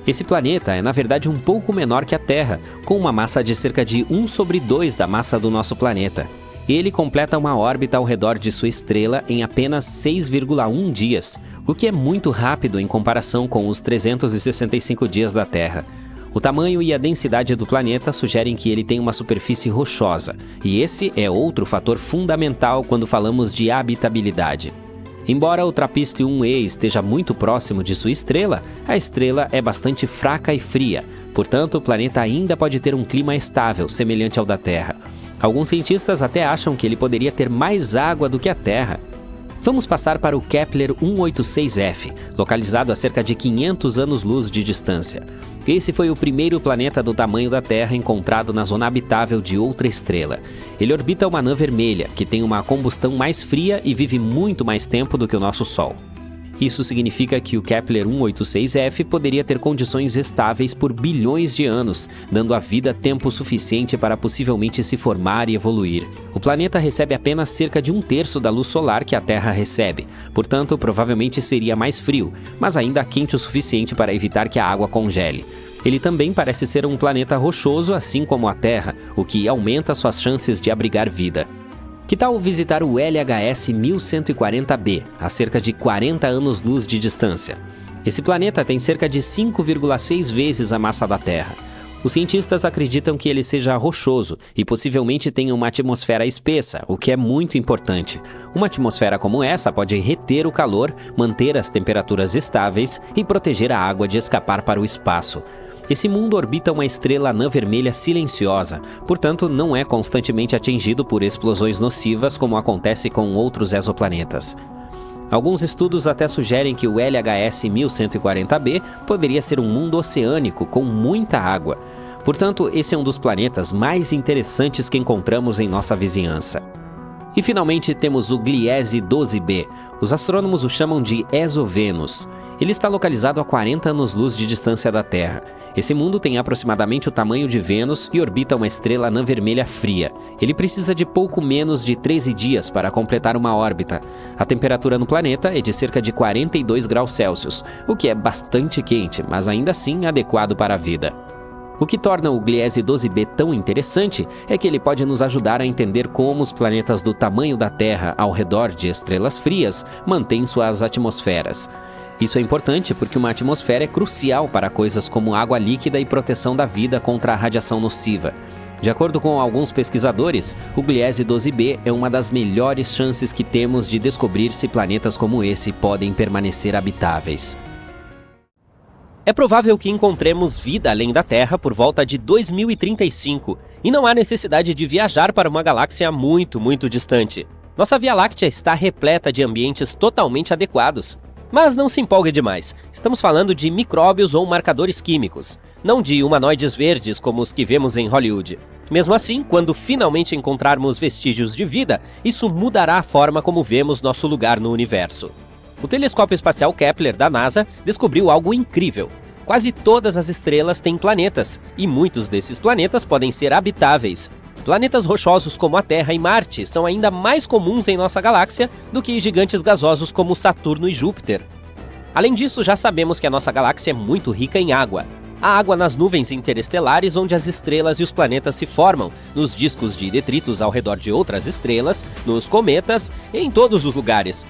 Esse planeta é, na verdade, um pouco menor que a Terra, com uma massa de cerca de 1/2 da massa do nosso planeta. Ele completa uma órbita ao redor de sua estrela em apenas 6,1 dias, o que é muito rápido em comparação com os 365 dias da Terra. O tamanho e a densidade do planeta sugerem que ele tem uma superfície rochosa, e esse é outro fator fundamental quando falamos de habitabilidade. Embora o TRAPPIST-1e esteja muito próximo de sua estrela, a estrela é bastante fraca e fria, portanto o planeta ainda pode ter um clima estável, semelhante ao da Terra. Alguns cientistas até acham que ele poderia ter mais água do que a Terra. Vamos passar para o Kepler 186f, localizado a cerca de 500 anos-luz de distância. Esse foi o primeiro planeta do tamanho da Terra encontrado na zona habitável de outra estrela. Ele orbita uma anã vermelha, que tem uma combustão mais fria e vive muito mais tempo do que o nosso Sol. Isso significa que o Kepler 186f poderia ter condições estáveis por bilhões de anos, dando à vida tempo suficiente para possivelmente se formar e evoluir. O planeta recebe apenas cerca de 1/3 da luz solar que a Terra recebe, portanto, provavelmente seria mais frio, mas ainda quente o suficiente para evitar que a água congele. Ele também parece ser um planeta rochoso, assim como a Terra, o que aumenta suas chances de abrigar vida. Que tal visitar o LHS 1140b, a cerca de 40 anos-luz de distância? Esse planeta tem cerca de 5,6 vezes a massa da Terra. Os cientistas acreditam que ele seja rochoso e possivelmente tenha uma atmosfera espessa, o que é muito importante. Uma atmosfera como essa pode reter o calor, manter as temperaturas estáveis e proteger a água de escapar para o espaço. Esse mundo orbita uma estrela anã vermelha silenciosa, portanto não é constantemente atingido por explosões nocivas como acontece com outros exoplanetas. Alguns estudos até sugerem que o LHS 1140b poderia ser um mundo oceânico com muita água. Portanto, esse é um dos planetas mais interessantes que encontramos em nossa vizinhança. E finalmente temos o Gliese 12b. Os astrônomos o chamam de Exovênus. Ele está localizado a 40 anos-luz de distância da Terra. Esse mundo tem aproximadamente o tamanho de Vênus e orbita uma estrela anã vermelha fria. Ele precisa de pouco menos de 13 dias para completar uma órbita. A temperatura no planeta é de cerca de 42 graus Celsius, o que é bastante quente, mas ainda assim adequado para a vida. O que torna o Gliese 12b tão interessante é que ele pode nos ajudar a entender como os planetas do tamanho da Terra ao redor de estrelas frias mantêm suas atmosferas. Isso é importante porque uma atmosfera é crucial para coisas como água líquida e proteção da vida contra a radiação nociva. De acordo com alguns pesquisadores, o Gliese 12b é uma das melhores chances que temos de descobrir se planetas como esse podem permanecer habitáveis. É provável que encontremos vida além da Terra por volta de 2035, e não há necessidade de viajar para uma galáxia muito distante. Nossa Via Láctea está repleta de ambientes totalmente adequados. Mas não se empolgue demais, estamos falando de micróbios ou marcadores químicos, não de humanoides verdes como os que vemos em Hollywood. Mesmo assim, quando finalmente encontrarmos vestígios de vida, isso mudará a forma como vemos nosso lugar no universo. O telescópio espacial Kepler da NASA descobriu algo incrível. Quase todas as estrelas têm planetas, e muitos desses planetas podem ser habitáveis. Planetas rochosos como a Terra e Marte são ainda mais comuns em nossa galáxia do que gigantes gasosos como Saturno e Júpiter. Além disso, já sabemos que a nossa galáxia é muito rica em água. Há água nas nuvens interestelares onde as estrelas e os planetas se formam, nos discos de detritos ao redor de outras estrelas, nos cometas e em todos os lugares.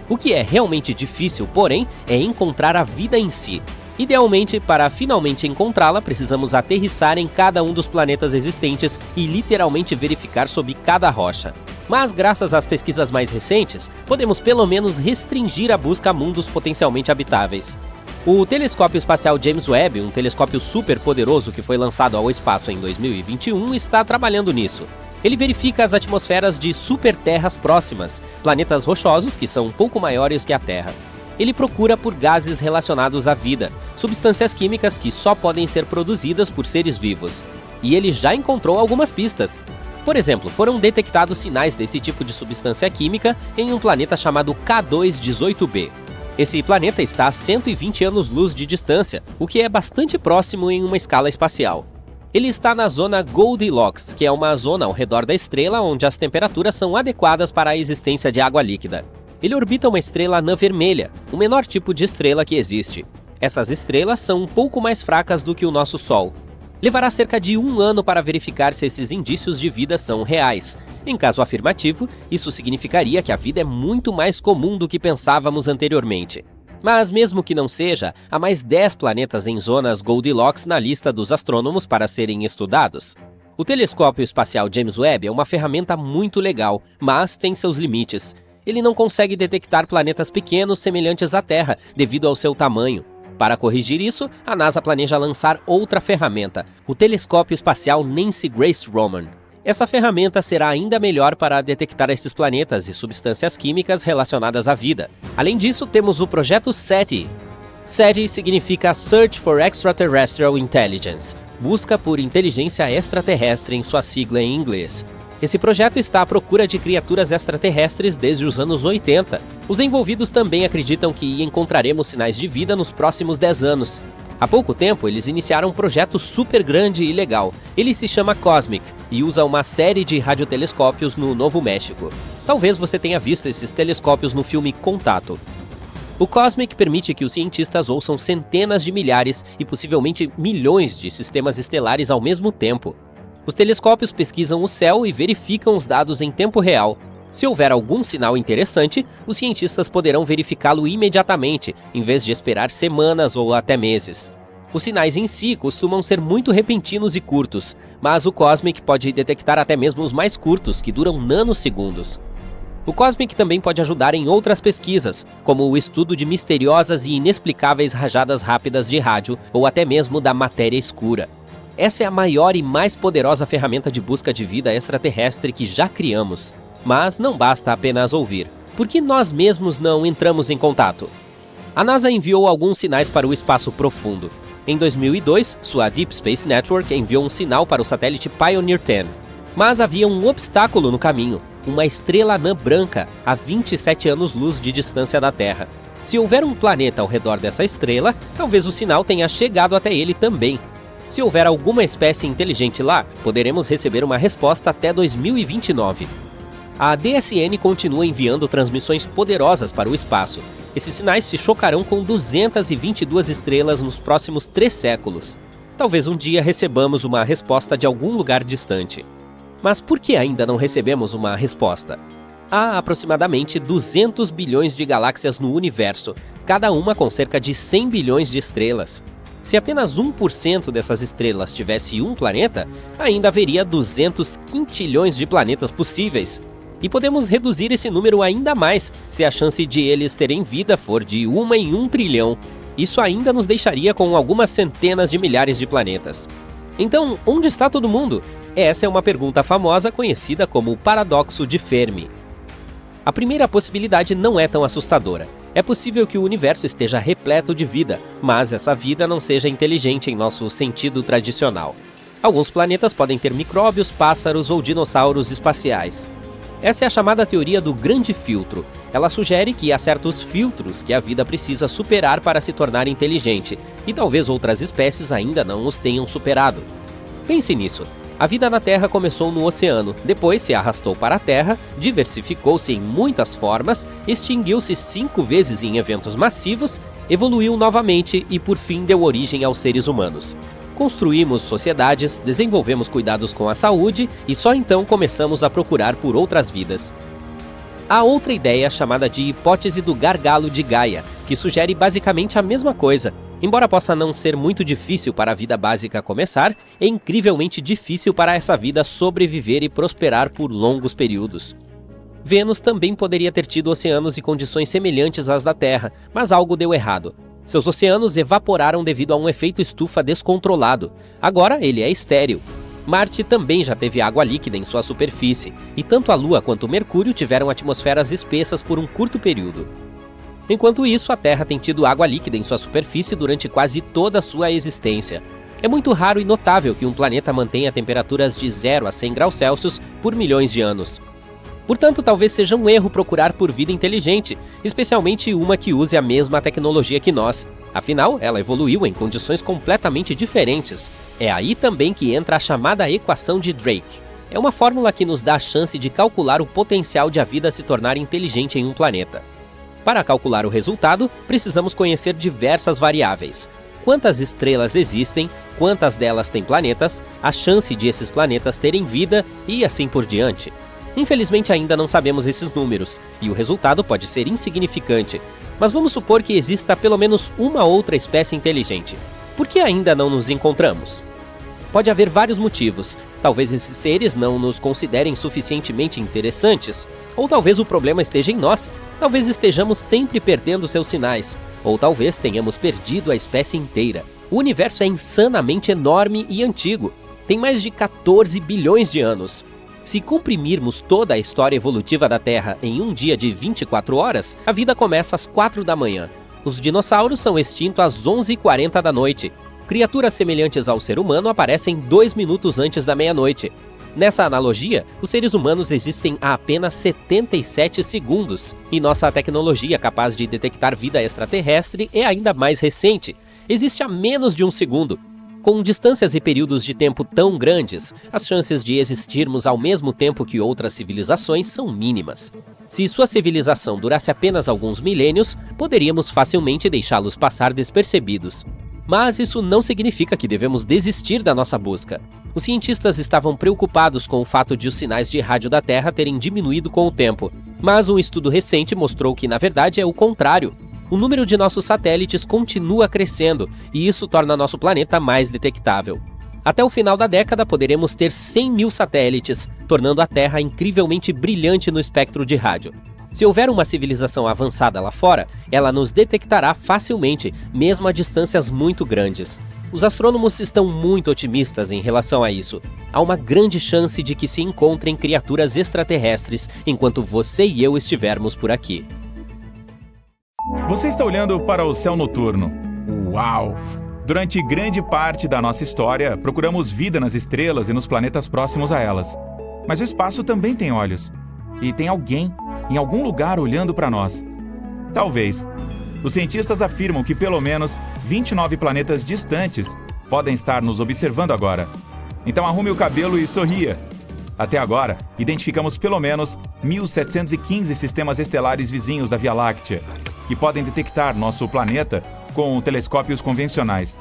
O que é realmente difícil, porém, é encontrar a vida em si. Idealmente, para finalmente encontrá-la, precisamos aterrissar em cada um dos planetas existentes e literalmente verificar sob cada rocha. Mas, graças às pesquisas mais recentes, podemos pelo menos restringir a busca a mundos potencialmente habitáveis. O telescópio espacial James Webb, um telescópio super poderoso que foi lançado ao espaço em 2021, está trabalhando nisso. Ele verifica as atmosferas de superterras próximas, planetas rochosos que são um pouco maiores que a Terra. Ele procura por gases relacionados à vida, substâncias químicas que só podem ser produzidas por seres vivos. E ele já encontrou algumas pistas. Por exemplo, foram detectados sinais desse tipo de substância química em um planeta chamado K2-18b. Esse planeta está a 120 anos-luz de distância, o que é bastante próximo em uma escala espacial. Ele está na zona Goldilocks, que é uma zona ao redor da estrela onde as temperaturas são adequadas para a existência de água líquida. Ele orbita uma estrela anã vermelha, o menor tipo de estrela que existe. Essas estrelas são um pouco mais fracas do que o nosso Sol. Levará cerca de 1 ano para verificar se esses indícios de vida são reais. Em caso afirmativo, isso significaria que a vida é muito mais comum do que pensávamos anteriormente. Mas mesmo que não seja, há mais 10 planetas em zonas Goldilocks na lista dos astrônomos para serem estudados. O telescópio espacial James Webb é uma ferramenta muito legal, mas tem seus limites. Ele não consegue detectar planetas pequenos semelhantes à Terra, devido ao seu tamanho. Para corrigir isso, a NASA planeja lançar outra ferramenta, o telescópio espacial Nancy Grace Roman. Essa ferramenta será ainda melhor para detectar esses planetas e substâncias químicas relacionadas à vida. Além disso, temos o projeto SETI. SETI significa Search for Extraterrestrial Intelligence, busca por inteligência extraterrestre em sua sigla em inglês. Esse projeto está à procura de criaturas extraterrestres desde os anos 80. Os envolvidos também acreditam que encontraremos sinais de vida nos próximos 10 anos. Há pouco tempo, eles iniciaram um projeto super grande e legal. Ele se chama COSMIC e usa uma série de radiotelescópios no Novo México. Talvez você tenha visto esses telescópios no filme Contato. O COSMIC permite que os cientistas ouçam centenas de milhares e possivelmente milhões de sistemas estelares ao mesmo tempo. Os telescópios pesquisam o céu e verificam os dados em tempo real. Se houver algum sinal interessante, os cientistas poderão verificá-lo imediatamente, em vez de esperar semanas ou até meses. Os sinais em si costumam ser muito repentinos e curtos, mas o COSMIC pode detectar até mesmo os mais curtos, que duram nanosegundos. O COSMIC também pode ajudar em outras pesquisas, como o estudo de misteriosas e inexplicáveis rajadas rápidas de rádio ou até mesmo da matéria escura. Essa é a maior e mais poderosa ferramenta de busca de vida extraterrestre que já criamos. Mas não basta apenas ouvir. Por que nós mesmos não entramos em contato? A NASA enviou alguns sinais para o espaço profundo. Em 2002, sua Deep Space Network enviou um sinal para o satélite Pioneer 10. Mas havia um obstáculo no caminho, uma estrela anã branca a 27 anos-luz de distância da Terra. Se houver um planeta ao redor dessa estrela, talvez o sinal tenha chegado até ele também. Se houver alguma espécie inteligente lá, poderemos receber uma resposta até 2029. A DSN continua enviando transmissões poderosas para o espaço. Esses sinais se chocarão com 222 estrelas nos próximos 3 séculos. Talvez um dia recebamos uma resposta de algum lugar distante. Mas por que ainda não recebemos uma resposta? Há aproximadamente 200 bilhões de galáxias no universo, cada uma com cerca de 100 bilhões de estrelas. Se apenas 1% dessas estrelas tivesse um planeta, ainda haveria 200 quintilhões de planetas possíveis. E podemos reduzir esse número ainda mais se a chance de eles terem vida for de 1 em 1 trilhão. Isso ainda nos deixaria com algumas centenas de milhares de planetas. Então, onde está todo mundo? Essa é uma pergunta famosa conhecida como o paradoxo de Fermi. A primeira possibilidade não é tão assustadora. É possível que o universo esteja repleto de vida, mas essa vida não seja inteligente em nosso sentido tradicional. Alguns planetas podem ter micróbios, pássaros ou dinossauros espaciais. Essa é a chamada teoria do grande filtro. Ela sugere que há certos filtros que a vida precisa superar para se tornar inteligente, e talvez outras espécies ainda não os tenham superado. Pense nisso. A vida na Terra começou no oceano, depois se arrastou para a Terra, diversificou-se em muitas formas, extinguiu-se 5 vezes em eventos massivos evoluiu novamente e por fim deu origem aos seres humanos. Construímos sociedades, desenvolvemos cuidados com a saúde e só então começamos a procurar por outras vidas. Há outra ideia chamada de hipótese do gargalo de Gaia, que sugere basicamente a mesma coisa. Embora possa não ser muito difícil para a vida básica começar, é incrivelmente difícil para essa vida sobreviver e prosperar por longos períodos. Vênus também poderia ter tido oceanos e condições semelhantes às da Terra, mas algo deu errado. Seus oceanos evaporaram devido a um efeito estufa descontrolado. Agora ele é estéril. Marte também já teve água líquida em sua superfície, e tanto a Lua quanto o Mercúrio tiveram atmosferas espessas por um curto período. Enquanto isso, a Terra tem tido água líquida em sua superfície durante quase toda a sua existência. É muito raro e notável que um planeta mantenha temperaturas de 0 a 100 graus Celsius por milhões de anos. Portanto, talvez seja um erro procurar por vida inteligente, especialmente uma que use a mesma tecnologia que nós. Afinal, ela evoluiu em condições completamente diferentes. É aí também que entra a chamada equação de Drake. É uma fórmula que nos dá a chance de calcular o potencial de a vida se tornar inteligente em um planeta. Para calcular o resultado, precisamos conhecer diversas variáveis. Quantas estrelas existem, quantas delas têm planetas, a chance de esses planetas terem vida e assim por diante. Infelizmente ainda não sabemos esses números, e o resultado pode ser insignificante, mas vamos supor que exista pelo menos uma outra espécie inteligente. Por que ainda não nos encontramos? Pode haver vários motivos. Talvez esses seres não nos considerem suficientemente interessantes, ou talvez o problema esteja em nós. Talvez estejamos sempre perdendo seus sinais, ou talvez tenhamos perdido a espécie inteira. O universo é insanamente enorme e antigo. Tem mais de 14 bilhões de anos. Se comprimirmos toda a história evolutiva da Terra em um dia de 24 horas, a vida começa às 4 da manhã. Os dinossauros são extintos às 11h40 da noite. Criaturas semelhantes ao ser humano aparecem 2 minutos antes da meia-noite. Nessa analogia, os seres humanos existem há apenas 77 segundos, e nossa tecnologia capaz de detectar vida extraterrestre é ainda mais recente. Existe há menos de um segundo. Com distâncias e períodos de tempo tão grandes, as chances de existirmos ao mesmo tempo que outras civilizações são mínimas. Se sua civilização durasse apenas alguns milênios, poderíamos facilmente deixá-los passar despercebidos. Mas isso não significa que devemos desistir da nossa busca. Os cientistas estavam preocupados com o fato de os sinais de rádio da Terra terem diminuído com o tempo, mas um estudo recente mostrou que, na verdade, é o contrário. O número de nossos satélites continua crescendo, e isso torna nosso planeta mais detectável. Até o final da década, poderemos ter 100 mil satélites, tornando a Terra incrivelmente brilhante no espectro de rádio. Se houver uma civilização avançada lá fora, ela nos detectará facilmente, mesmo a distâncias muito grandes. Os astrônomos estão muito otimistas em relação a isso. Há uma grande chance de que se encontrem criaturas extraterrestres enquanto você e eu estivermos por aqui. Você está olhando para o céu noturno. Uau! Durante grande parte da nossa história, procuramos vida nas estrelas e nos planetas próximos a elas. Mas o espaço também tem olhos. E tem alguém, em algum lugar, olhando para nós. Talvez. Os cientistas afirmam que pelo menos 29 planetas distantes podem estar nos observando agora. Então arrume o cabelo e sorria. Até agora, identificamos pelo menos 1.715 sistemas estelares vizinhos da Via Láctea, que podem detectar nosso planeta com telescópios convencionais.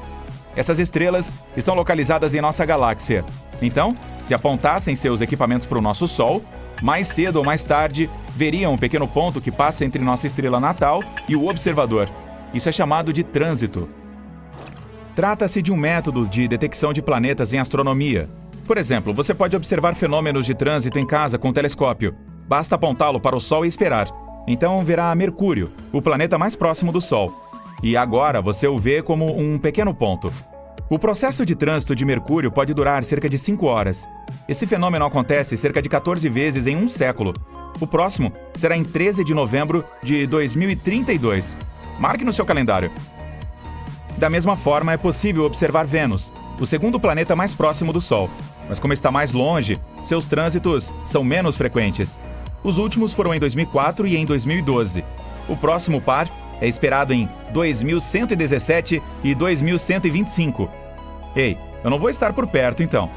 Essas estrelas estão localizadas em nossa galáxia. Então, se apontassem seus equipamentos para o nosso Sol, mais cedo ou mais tarde, veriam um pequeno ponto que passa entre nossa estrela natal e o observador. Isso é chamado de trânsito. Trata-se de um método de detecção de planetas em astronomia. Por exemplo, você pode observar fenômenos de trânsito em casa com um telescópio. Basta apontá-lo para o Sol e esperar. Então verá Mercúrio, o planeta mais próximo do Sol. E agora você o vê como um pequeno ponto. O processo de trânsito de Mercúrio pode durar cerca de 5 horas. Esse fenômeno acontece cerca de 14 vezes em um século. O próximo será em 13 de novembro de 2032. Marque no seu calendário. Da mesma forma, é possível observar Vênus, o segundo planeta mais próximo do Sol. Mas como está mais longe, seus trânsitos são menos frequentes. Os últimos foram em 2004 e em 2012. O próximo par é esperado em 2117 e 2125. Ei, eu não vou estar por perto então.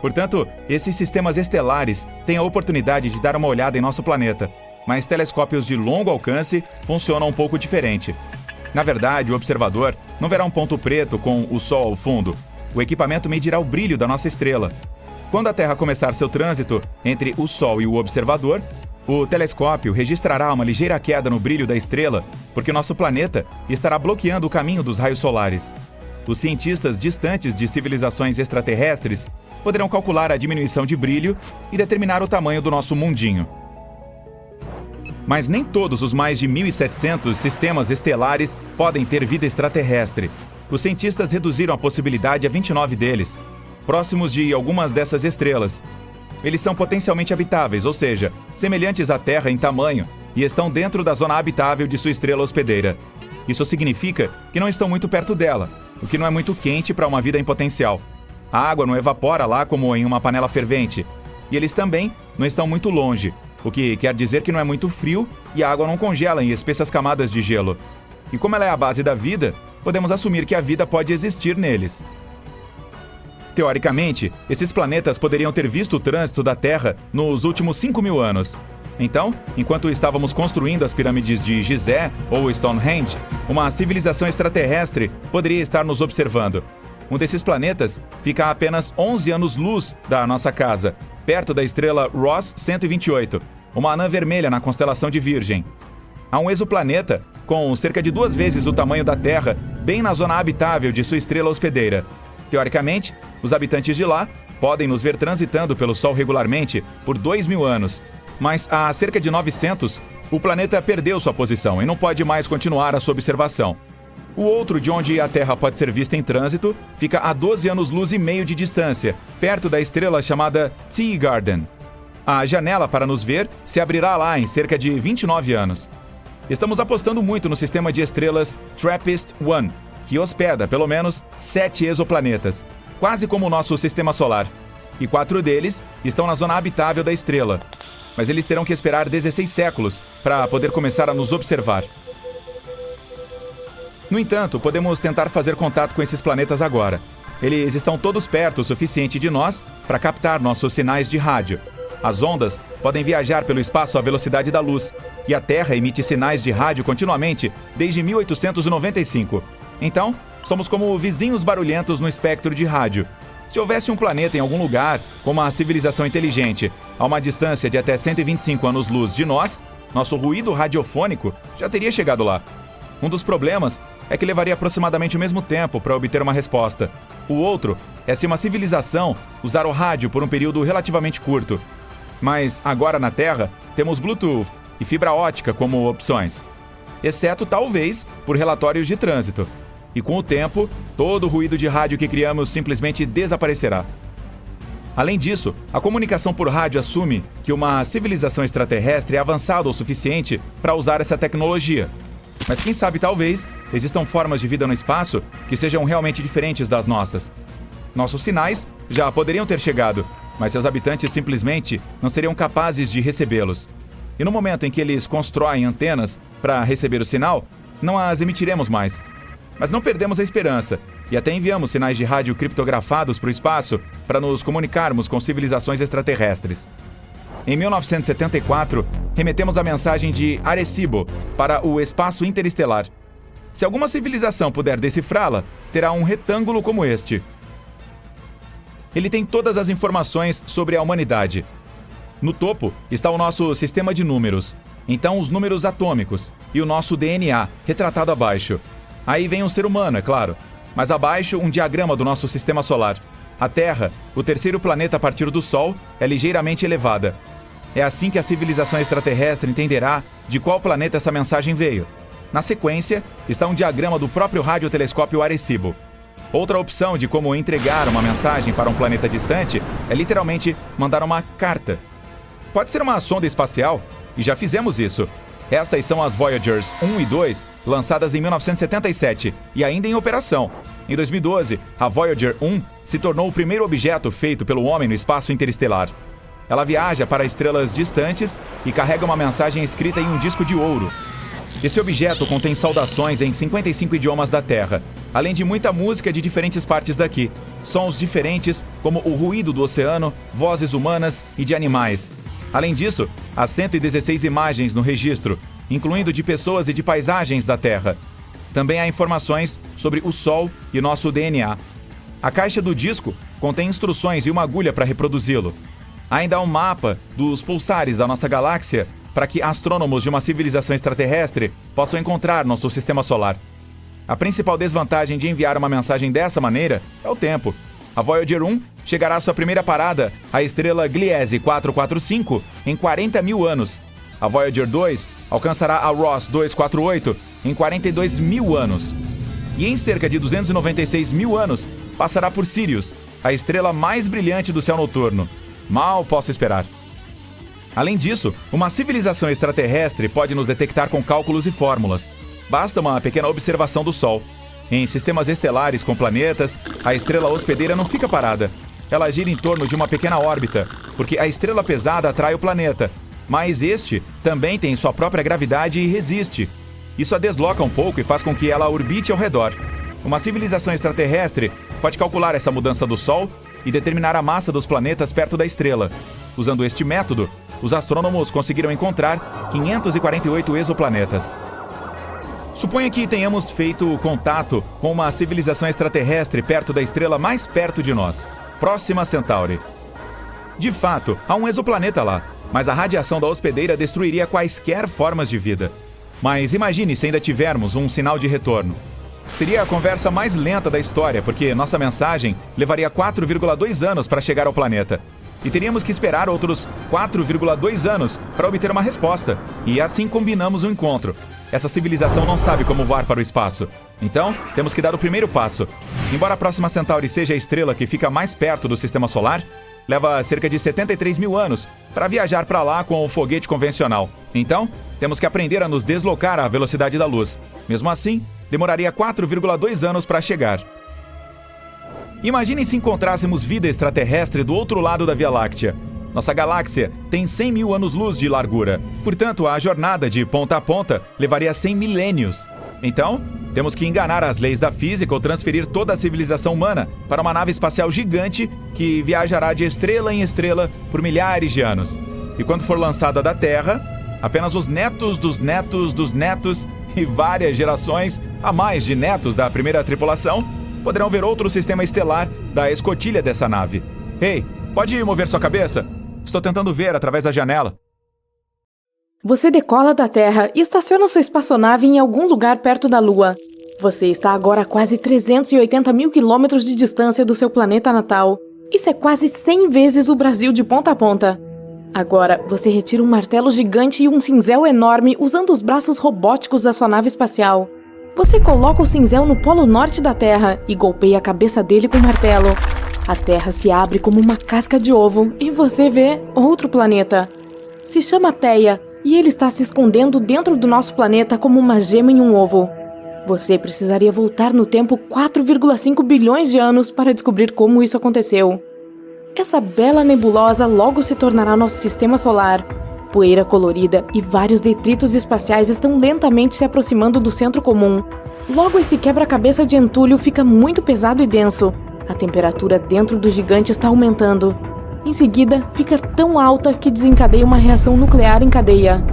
Portanto, esses sistemas estelares têm a oportunidade de dar uma olhada em nosso planeta, mas telescópios de longo alcance funcionam um pouco diferente. Na verdade, o observador não verá um ponto preto com o Sol ao fundo. O equipamento medirá o brilho da nossa estrela. Quando a Terra começar seu trânsito entre o Sol e o observador, o telescópio registrará uma ligeira queda no brilho da estrela, porque nosso planeta estará bloqueando o caminho dos raios solares. Os cientistas distantes de civilizações extraterrestres poderão calcular a diminuição de brilho e determinar o tamanho do nosso mundinho. Mas nem todos os mais de 1.700 sistemas estelares podem ter vida extraterrestre. Os cientistas reduziram a possibilidade a 29 deles, próximos de algumas dessas estrelas. Eles são potencialmente habitáveis, ou seja, semelhantes à Terra em tamanho, e estão dentro da zona habitável de sua estrela hospedeira. Isso significa que não estão muito perto dela, o que não é muito quente para uma vida em potencial. A água não evapora lá como em uma panela fervente, e eles também não estão muito longe, o que quer dizer que não é muito frio e a água não congela em espessas camadas de gelo. E como ela é a base da vida, podemos assumir que a vida pode existir neles. Teoricamente, esses planetas poderiam ter visto o trânsito da Terra nos últimos 5.000 anos. Então, enquanto estávamos construindo as pirâmides de Gizé ou Stonehenge, uma civilização extraterrestre poderia estar nos observando. Um desses planetas fica a apenas 11 anos-luz da nossa casa, perto da estrela Ross 128, uma anã vermelha na constelação de Virgem. Há um exoplaneta com cerca de 2 vezes o tamanho da Terra, bem na zona habitável de sua estrela hospedeira. Teoricamente, os habitantes de lá podem nos ver transitando pelo Sol regularmente por 2.000 anos. Mas há cerca de 900, o planeta perdeu sua posição e não pode mais continuar a sua observação. O outro, de onde a Terra pode ser vista em trânsito, fica a 12 anos-luz e meio de distância, perto da estrela chamada Teegarden. A janela para nos ver se abrirá lá em cerca de 29 anos. Estamos apostando muito no sistema de estrelas TRAPPIST-1, que hospeda pelo menos 7 exoplanetas, quase como o nosso sistema solar. E 4 deles estão na zona habitável da estrela. Mas eles terão que esperar 16 séculos para poder começar a nos observar. No entanto, podemos tentar fazer contato com esses planetas agora. Eles estão todos perto o suficiente de nós para captar nossos sinais de rádio. As ondas podem viajar pelo espaço à velocidade da luz, e a Terra emite sinais de rádio continuamente desde 1895. Então, somos como vizinhos barulhentos no espectro de rádio. Se houvesse um planeta em algum lugar, com uma civilização inteligente, a uma distância de até 125 anos-luz de nós, nosso ruído radiofônico já teria chegado lá. Um dos problemas é que levaria aproximadamente o mesmo tempo para obter uma resposta. O outro é se uma civilização usar o rádio por um período relativamente curto. Mas agora na Terra, temos Bluetooth e fibra ótica como opções. Exceto, talvez, por relatórios de trânsito. E com o tempo, todo o ruído de rádio que criamos simplesmente desaparecerá. Além disso, a comunicação por rádio assume que uma civilização extraterrestre é avançada o suficiente para usar essa tecnologia. Mas quem sabe, talvez, existam formas de vida no espaço que sejam realmente diferentes das nossas. Nossos sinais já poderiam ter chegado, mas seus habitantes simplesmente não seriam capazes de recebê-los. E no momento em que eles constroem antenas para receber o sinal, não as emitiremos mais. Mas não perdemos a esperança, e até enviamos sinais de rádio criptografados para o espaço para nos comunicarmos com civilizações extraterrestres. Em 1974, remetemos a mensagem de Arecibo para o espaço interestelar. Se alguma civilização puder decifrá-la, terá um retângulo como este. Ele tem todas as informações sobre a humanidade. No topo está o nosso sistema de números, então os números atômicos e o nosso DNA, retratado abaixo. Aí vem um ser humano, é claro, mas abaixo um diagrama do nosso sistema solar. A Terra, o terceiro planeta a partir do Sol, é ligeiramente elevada. É assim que a civilização extraterrestre entenderá de qual planeta essa mensagem veio. Na sequência, está um diagrama do próprio radiotelescópio Arecibo. Outra opção de como entregar uma mensagem para um planeta distante é literalmente mandar uma carta. Pode ser uma sonda espacial, e já fizemos isso. Estas são as Voyagers 1 e 2, lançadas em 1977 e ainda em operação. Em 2012, a Voyager 1 se tornou o primeiro objeto feito pelo homem no espaço interestelar. Ela viaja para estrelas distantes e carrega uma mensagem escrita em um disco de ouro. Esse objeto contém saudações em 55 idiomas da Terra, além de muita música de diferentes partes daqui, sons diferentes como o ruído do oceano, vozes humanas e de animais. Além disso, há 116 imagens no registro, incluindo de pessoas e de paisagens da Terra. também há informações sobre o Sol e nosso DNA. A caixa do disco contém instruções e uma agulha para reproduzi-lo. Ainda há um mapa dos pulsares da nossa galáxia para que astrônomos de uma civilização extraterrestre possam encontrar nosso sistema solar. A principal desvantagem de enviar uma mensagem dessa maneira é o tempo. A Voyager 1 chegará à sua primeira parada, a estrela Gliese 445, em 40 mil anos. A Voyager 2 alcançará a Ross 248 em 42 mil anos. E em cerca de 296 mil anos, passará por Sirius, a estrela mais brilhante do céu noturno. Mal posso esperar. Além disso, uma civilização extraterrestre pode nos detectar com cálculos e fórmulas. Basta uma pequena observação do Sol. Em sistemas estelares com planetas, a estrela hospedeira não fica parada. Ela gira em torno de uma pequena órbita, porque a estrela pesada atrai o planeta, mas este também tem sua própria gravidade e resiste. Isso a desloca um pouco e faz com que ela orbite ao redor. Uma civilização extraterrestre pode calcular essa mudança do Sol e determinar a massa dos planetas perto da estrela. Usando este método, os astrônomos conseguiram encontrar 548 exoplanetas. Suponha que tenhamos feito contato com uma civilização extraterrestre perto da estrela mais perto de nós, Próxima Centauri. De fato, há um exoplaneta lá, mas a radiação da hospedeira destruiria quaisquer formas de vida. Mas imagine se ainda tivermos um sinal de retorno. Seria a conversa mais lenta da história, porque nossa mensagem levaria 4,2 anos para chegar ao planeta. E teríamos que esperar outros 4,2 anos para obter uma resposta. E assim combinamos o encontro. Essa civilização não sabe como voar para o espaço. Então, temos que dar o primeiro passo. Embora a Próxima Centauri seja a estrela que fica mais perto do Sistema Solar, leva cerca de 73 mil anos para viajar para lá com o foguete convencional. Então, temos que aprender a nos deslocar à velocidade da luz. Mesmo assim, demoraria 4,2 anos para chegar. Imaginem se encontrássemos vida extraterrestre do outro lado da Via Láctea. Nossa galáxia tem 100 mil anos-luz de largura. Portanto, a jornada de ponta a ponta levaria 100 milênios. Então, temos que enganar as leis da física ou transferir toda a civilização humana para uma nave espacial gigante que viajará de estrela em estrela por milhares de anos. E quando for lançada da Terra, apenas os netos dos netos dos netos e várias gerações a mais de netos da primeira tripulação poderão ver outro sistema estelar da escotilha dessa nave. Ei, pode mover sua cabeça? Estou tentando ver através da janela. Você decola da Terra e estaciona sua espaçonave em algum lugar perto da Lua. Você está agora a quase 380 mil quilômetros de distância do seu planeta natal. Isso é quase 100 vezes o Brasil de ponta a ponta. Agora, você retira um martelo gigante e um cinzel enorme usando os braços robóticos da sua nave espacial. Você coloca o cinzel no polo norte da Terra e golpeia a cabeça dele com o martelo. A Terra se abre como uma casca de ovo e você vê outro planeta. Se chama Theia e ele está se escondendo dentro do nosso planeta como uma gema em um ovo. Você precisaria voltar no tempo 4,5 bilhões de anos para descobrir como isso aconteceu. Essa bela nebulosa logo se tornará nosso sistema solar. Poeira colorida e vários detritos espaciais estão lentamente se aproximando do centro comum. Logo esse quebra-cabeça de entulho fica muito pesado e denso. A temperatura dentro do gigante está aumentando. Em seguida, fica tão alta que desencadeia uma reação nuclear em cadeia.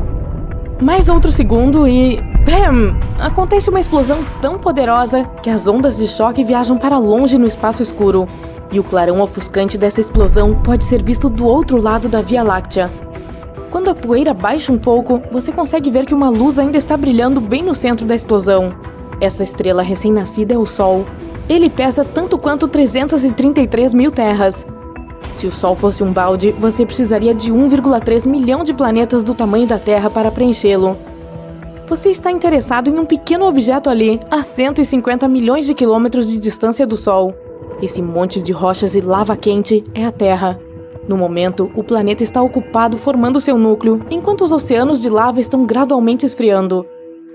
Mais outro segundo e... Bam! Acontece uma explosão tão poderosa que as ondas de choque viajam para longe no espaço escuro. E o clarão ofuscante dessa explosão pode ser visto do outro lado da Via Láctea. Quando a poeira baixa um pouco, você consegue ver que uma luz ainda está brilhando bem no centro da explosão. Essa estrela recém-nascida é o Sol. Ele pesa tanto quanto 333 mil terras. Se o Sol fosse um balde, você precisaria de 1,3 milhão de planetas do tamanho da Terra para preenchê-lo. Você está interessado em um pequeno objeto ali, a 150 milhões de quilômetros de distância do Sol. Esse monte de rochas e lava quente é a Terra. No momento, o planeta está ocupado formando seu núcleo, enquanto os oceanos de lava estão gradualmente esfriando.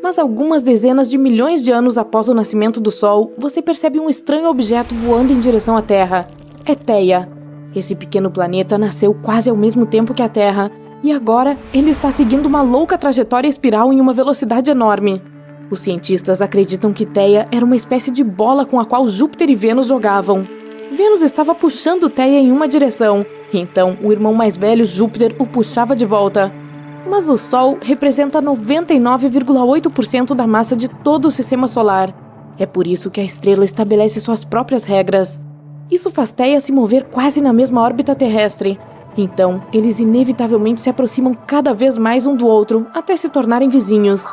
Mas algumas dezenas de milhões de anos após o nascimento do Sol, você percebe um estranho objeto voando em direção à Terra. É Theia. Esse pequeno planeta nasceu quase ao mesmo tempo que a Terra, e agora ele está seguindo uma louca trajetória espiral em uma velocidade enorme. Os cientistas acreditam que Theia era uma espécie de bola com a qual Júpiter e Vênus jogavam. Vênus estava puxando Theia em uma direção, e então o irmão mais velho, Júpiter, o puxava de volta. Mas o Sol representa 99,8% da massa de todo o Sistema Solar. É por isso que a estrela estabelece suas próprias regras. Isso faz Theia se mover quase na mesma órbita terrestre. Então, eles inevitavelmente se aproximam cada vez mais um do outro, até se tornarem vizinhos.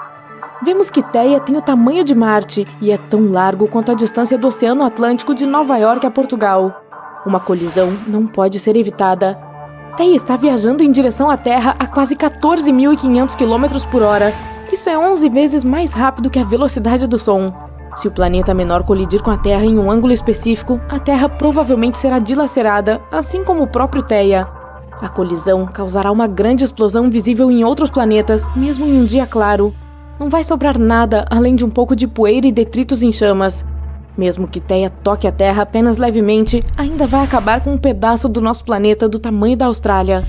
Vemos que Theia tem o tamanho de Marte e é tão largo quanto a distância do Oceano Atlântico de Nova York a Portugal. Uma colisão não pode ser evitada. Theia está viajando em direção à Terra a quase 14.500 km por hora. Isso é 11 vezes mais rápido que a velocidade do som. Se o planeta menor colidir com a Terra em um ângulo específico, a Terra provavelmente será dilacerada, assim como o próprio Theia. A colisão causará uma grande explosão visível em outros planetas, mesmo em um dia claro. Não vai sobrar nada além de um pouco de poeira e detritos em chamas. Mesmo que Theia toque a Terra apenas levemente, ainda vai acabar com um pedaço do nosso planeta do tamanho da Austrália.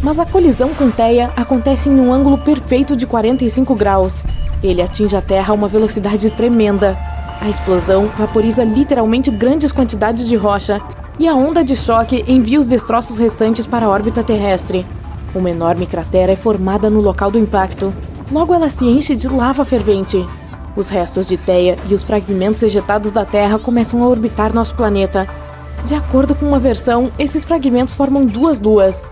Mas a colisão com Theia acontece em um ângulo perfeito de 45 graus. Ele atinge a Terra a uma velocidade tremenda. A explosão vaporiza literalmente grandes quantidades de rocha, e a onda de choque envia os destroços restantes para a órbita terrestre. Uma enorme cratera é formada no local do impacto. Logo ela se enche de lava fervente. Os restos de Theia e os fragmentos ejetados da Terra começam a orbitar nosso planeta. De acordo com uma versão, esses fragmentos formam duas luas.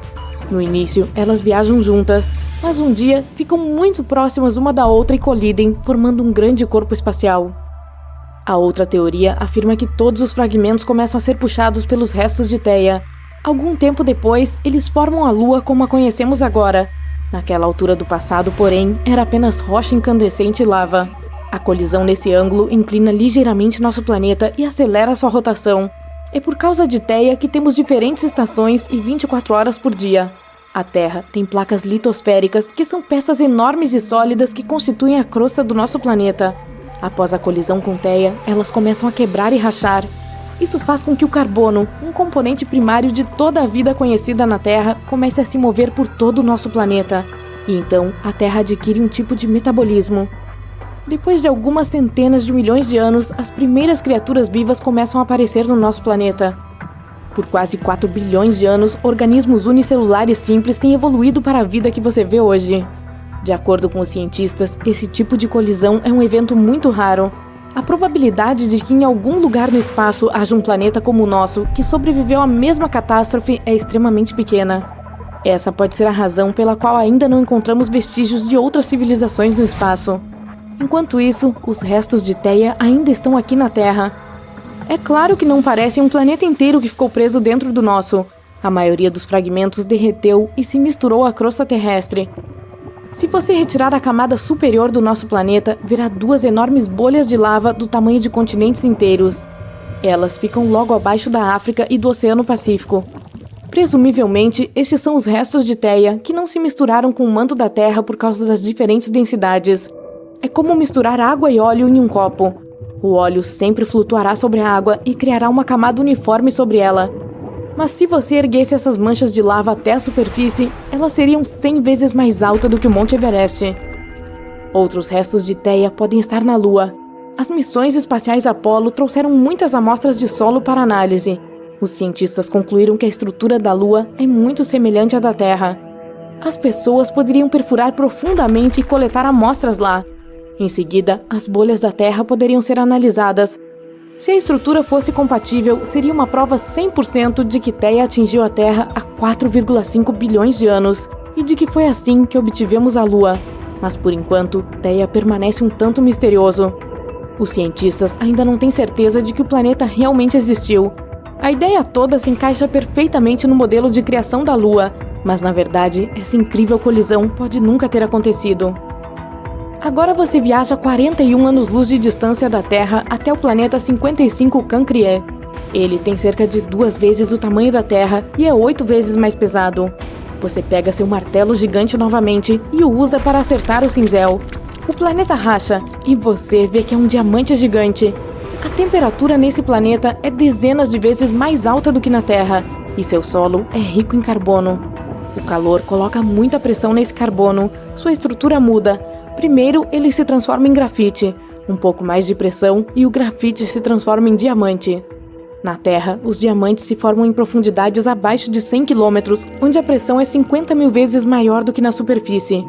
No início, elas viajam juntas, mas um dia ficam muito próximas uma da outra e colidem, formando um grande corpo espacial. A outra teoria afirma que todos os fragmentos começam a ser puxados pelos restos de Theia. Algum tempo depois, eles formam a Lua como a conhecemos agora. Naquela altura do passado, porém, era apenas rocha incandescente e lava. A colisão nesse ângulo inclina ligeiramente nosso planeta e acelera sua rotação. É por causa de Theia que temos diferentes estações e 24 horas por dia. A Terra tem placas litosféricas, que são peças enormes e sólidas que constituem a crosta do nosso planeta. Após a colisão com Theia, elas começam a quebrar e rachar. Isso faz com que o carbono, um componente primário de toda a vida conhecida na Terra, comece a se mover por todo o nosso planeta. E então, a Terra adquire um tipo de metabolismo. Depois de algumas centenas de milhões de anos, as primeiras criaturas vivas começam a aparecer no nosso planeta. Por quase 4 bilhões de anos, organismos unicelulares simples têm evoluído para a vida que você vê hoje. De acordo com os cientistas, esse tipo de colisão é um evento muito raro. A probabilidade de que em algum lugar no espaço haja um planeta como o nosso, que sobreviveu à mesma catástrofe, é extremamente pequena. Essa pode ser a razão pela qual ainda não encontramos vestígios de outras civilizações no espaço. Enquanto isso, os restos de Theia ainda estão aqui na Terra. É claro que não parece um planeta inteiro que ficou preso dentro do nosso. A maioria dos fragmentos derreteu e se misturou à crosta terrestre. Se você retirar a camada superior do nosso planeta, verá duas enormes bolhas de lava do tamanho de continentes inteiros. Elas ficam logo abaixo da África e do Oceano Pacífico. Presumivelmente, estes são os restos de Theia que não se misturaram com o manto da Terra por causa das diferentes densidades. É como misturar água e óleo em um copo. O óleo sempre flutuará sobre a água e criará uma camada uniforme sobre ela. Mas se você erguesse essas manchas de lava até a superfície, elas seriam 100 vezes mais altas do que o Monte Everest. Outros restos de Theia podem estar na Lua. As missões espaciais Apollo trouxeram muitas amostras de solo para análise. Os cientistas concluíram que a estrutura da Lua é muito semelhante à da Terra. As pessoas poderiam perfurar profundamente e coletar amostras lá. Em seguida, as bolhas da Terra poderiam ser analisadas. Se a estrutura fosse compatível, seria uma prova 100% de que Theia atingiu a Terra há 4,5 bilhões de anos, e de que foi assim que obtivemos a Lua. Mas por enquanto, Theia permanece um tanto misterioso. Os cientistas ainda não têm certeza de que o planeta realmente existiu. A ideia toda se encaixa perfeitamente no modelo de criação da Lua, mas na verdade, essa incrível colisão pode nunca ter acontecido. Agora você viaja 41 anos-luz de distância da Terra até o planeta 55 Cancrié. Ele tem cerca de 2 vezes o tamanho da Terra e é 8 vezes mais pesado. Você pega seu martelo gigante novamente e o usa para acertar o cinzel. O planeta racha e você vê que é um diamante gigante. A temperatura nesse planeta é dezenas de vezes mais alta do que na Terra e seu solo é rico em carbono. O calor coloca muita pressão nesse carbono, sua estrutura muda. Primeiro, ele se transforma em grafite, um pouco mais de pressão e o grafite se transforma em diamante. Na Terra, os diamantes se formam em profundidades abaixo de 100 km, onde a pressão é 50 mil vezes maior do que na superfície.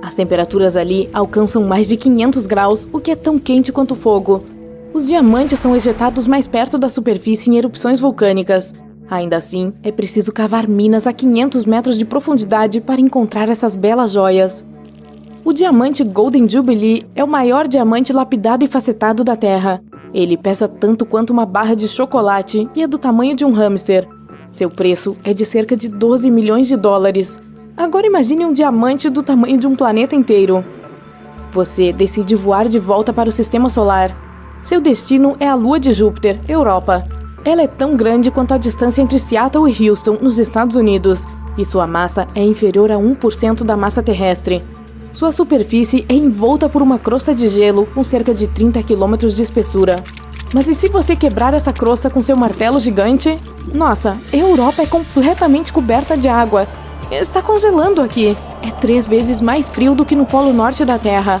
As temperaturas ali alcançam mais de 500 graus, o que é tão quente quanto o fogo. Os diamantes são ejetados mais perto da superfície em erupções vulcânicas. Ainda assim, é preciso cavar minas a 500 metros de profundidade para encontrar essas belas joias. O diamante Golden Jubilee é o maior diamante lapidado e facetado da Terra. Ele pesa tanto quanto uma barra de chocolate e é do tamanho de um hamster. Seu preço é de cerca de 12 milhões de dólares. Agora imagine um diamante do tamanho de um planeta inteiro. Você decide voar de volta para o Sistema Solar. Seu destino é a Lua de Júpiter, Europa. Ela é tão grande quanto a distância entre Seattle e Houston, nos Estados Unidos, e sua massa é inferior a 1% da massa terrestre. Sua superfície é envolta por uma crosta de gelo com cerca de 30 km de espessura. Mas e se você quebrar essa crosta com seu martelo gigante? Nossa, a Europa é completamente coberta de água. Está congelando aqui. É 3 vezes mais frio do que no Polo Norte da Terra.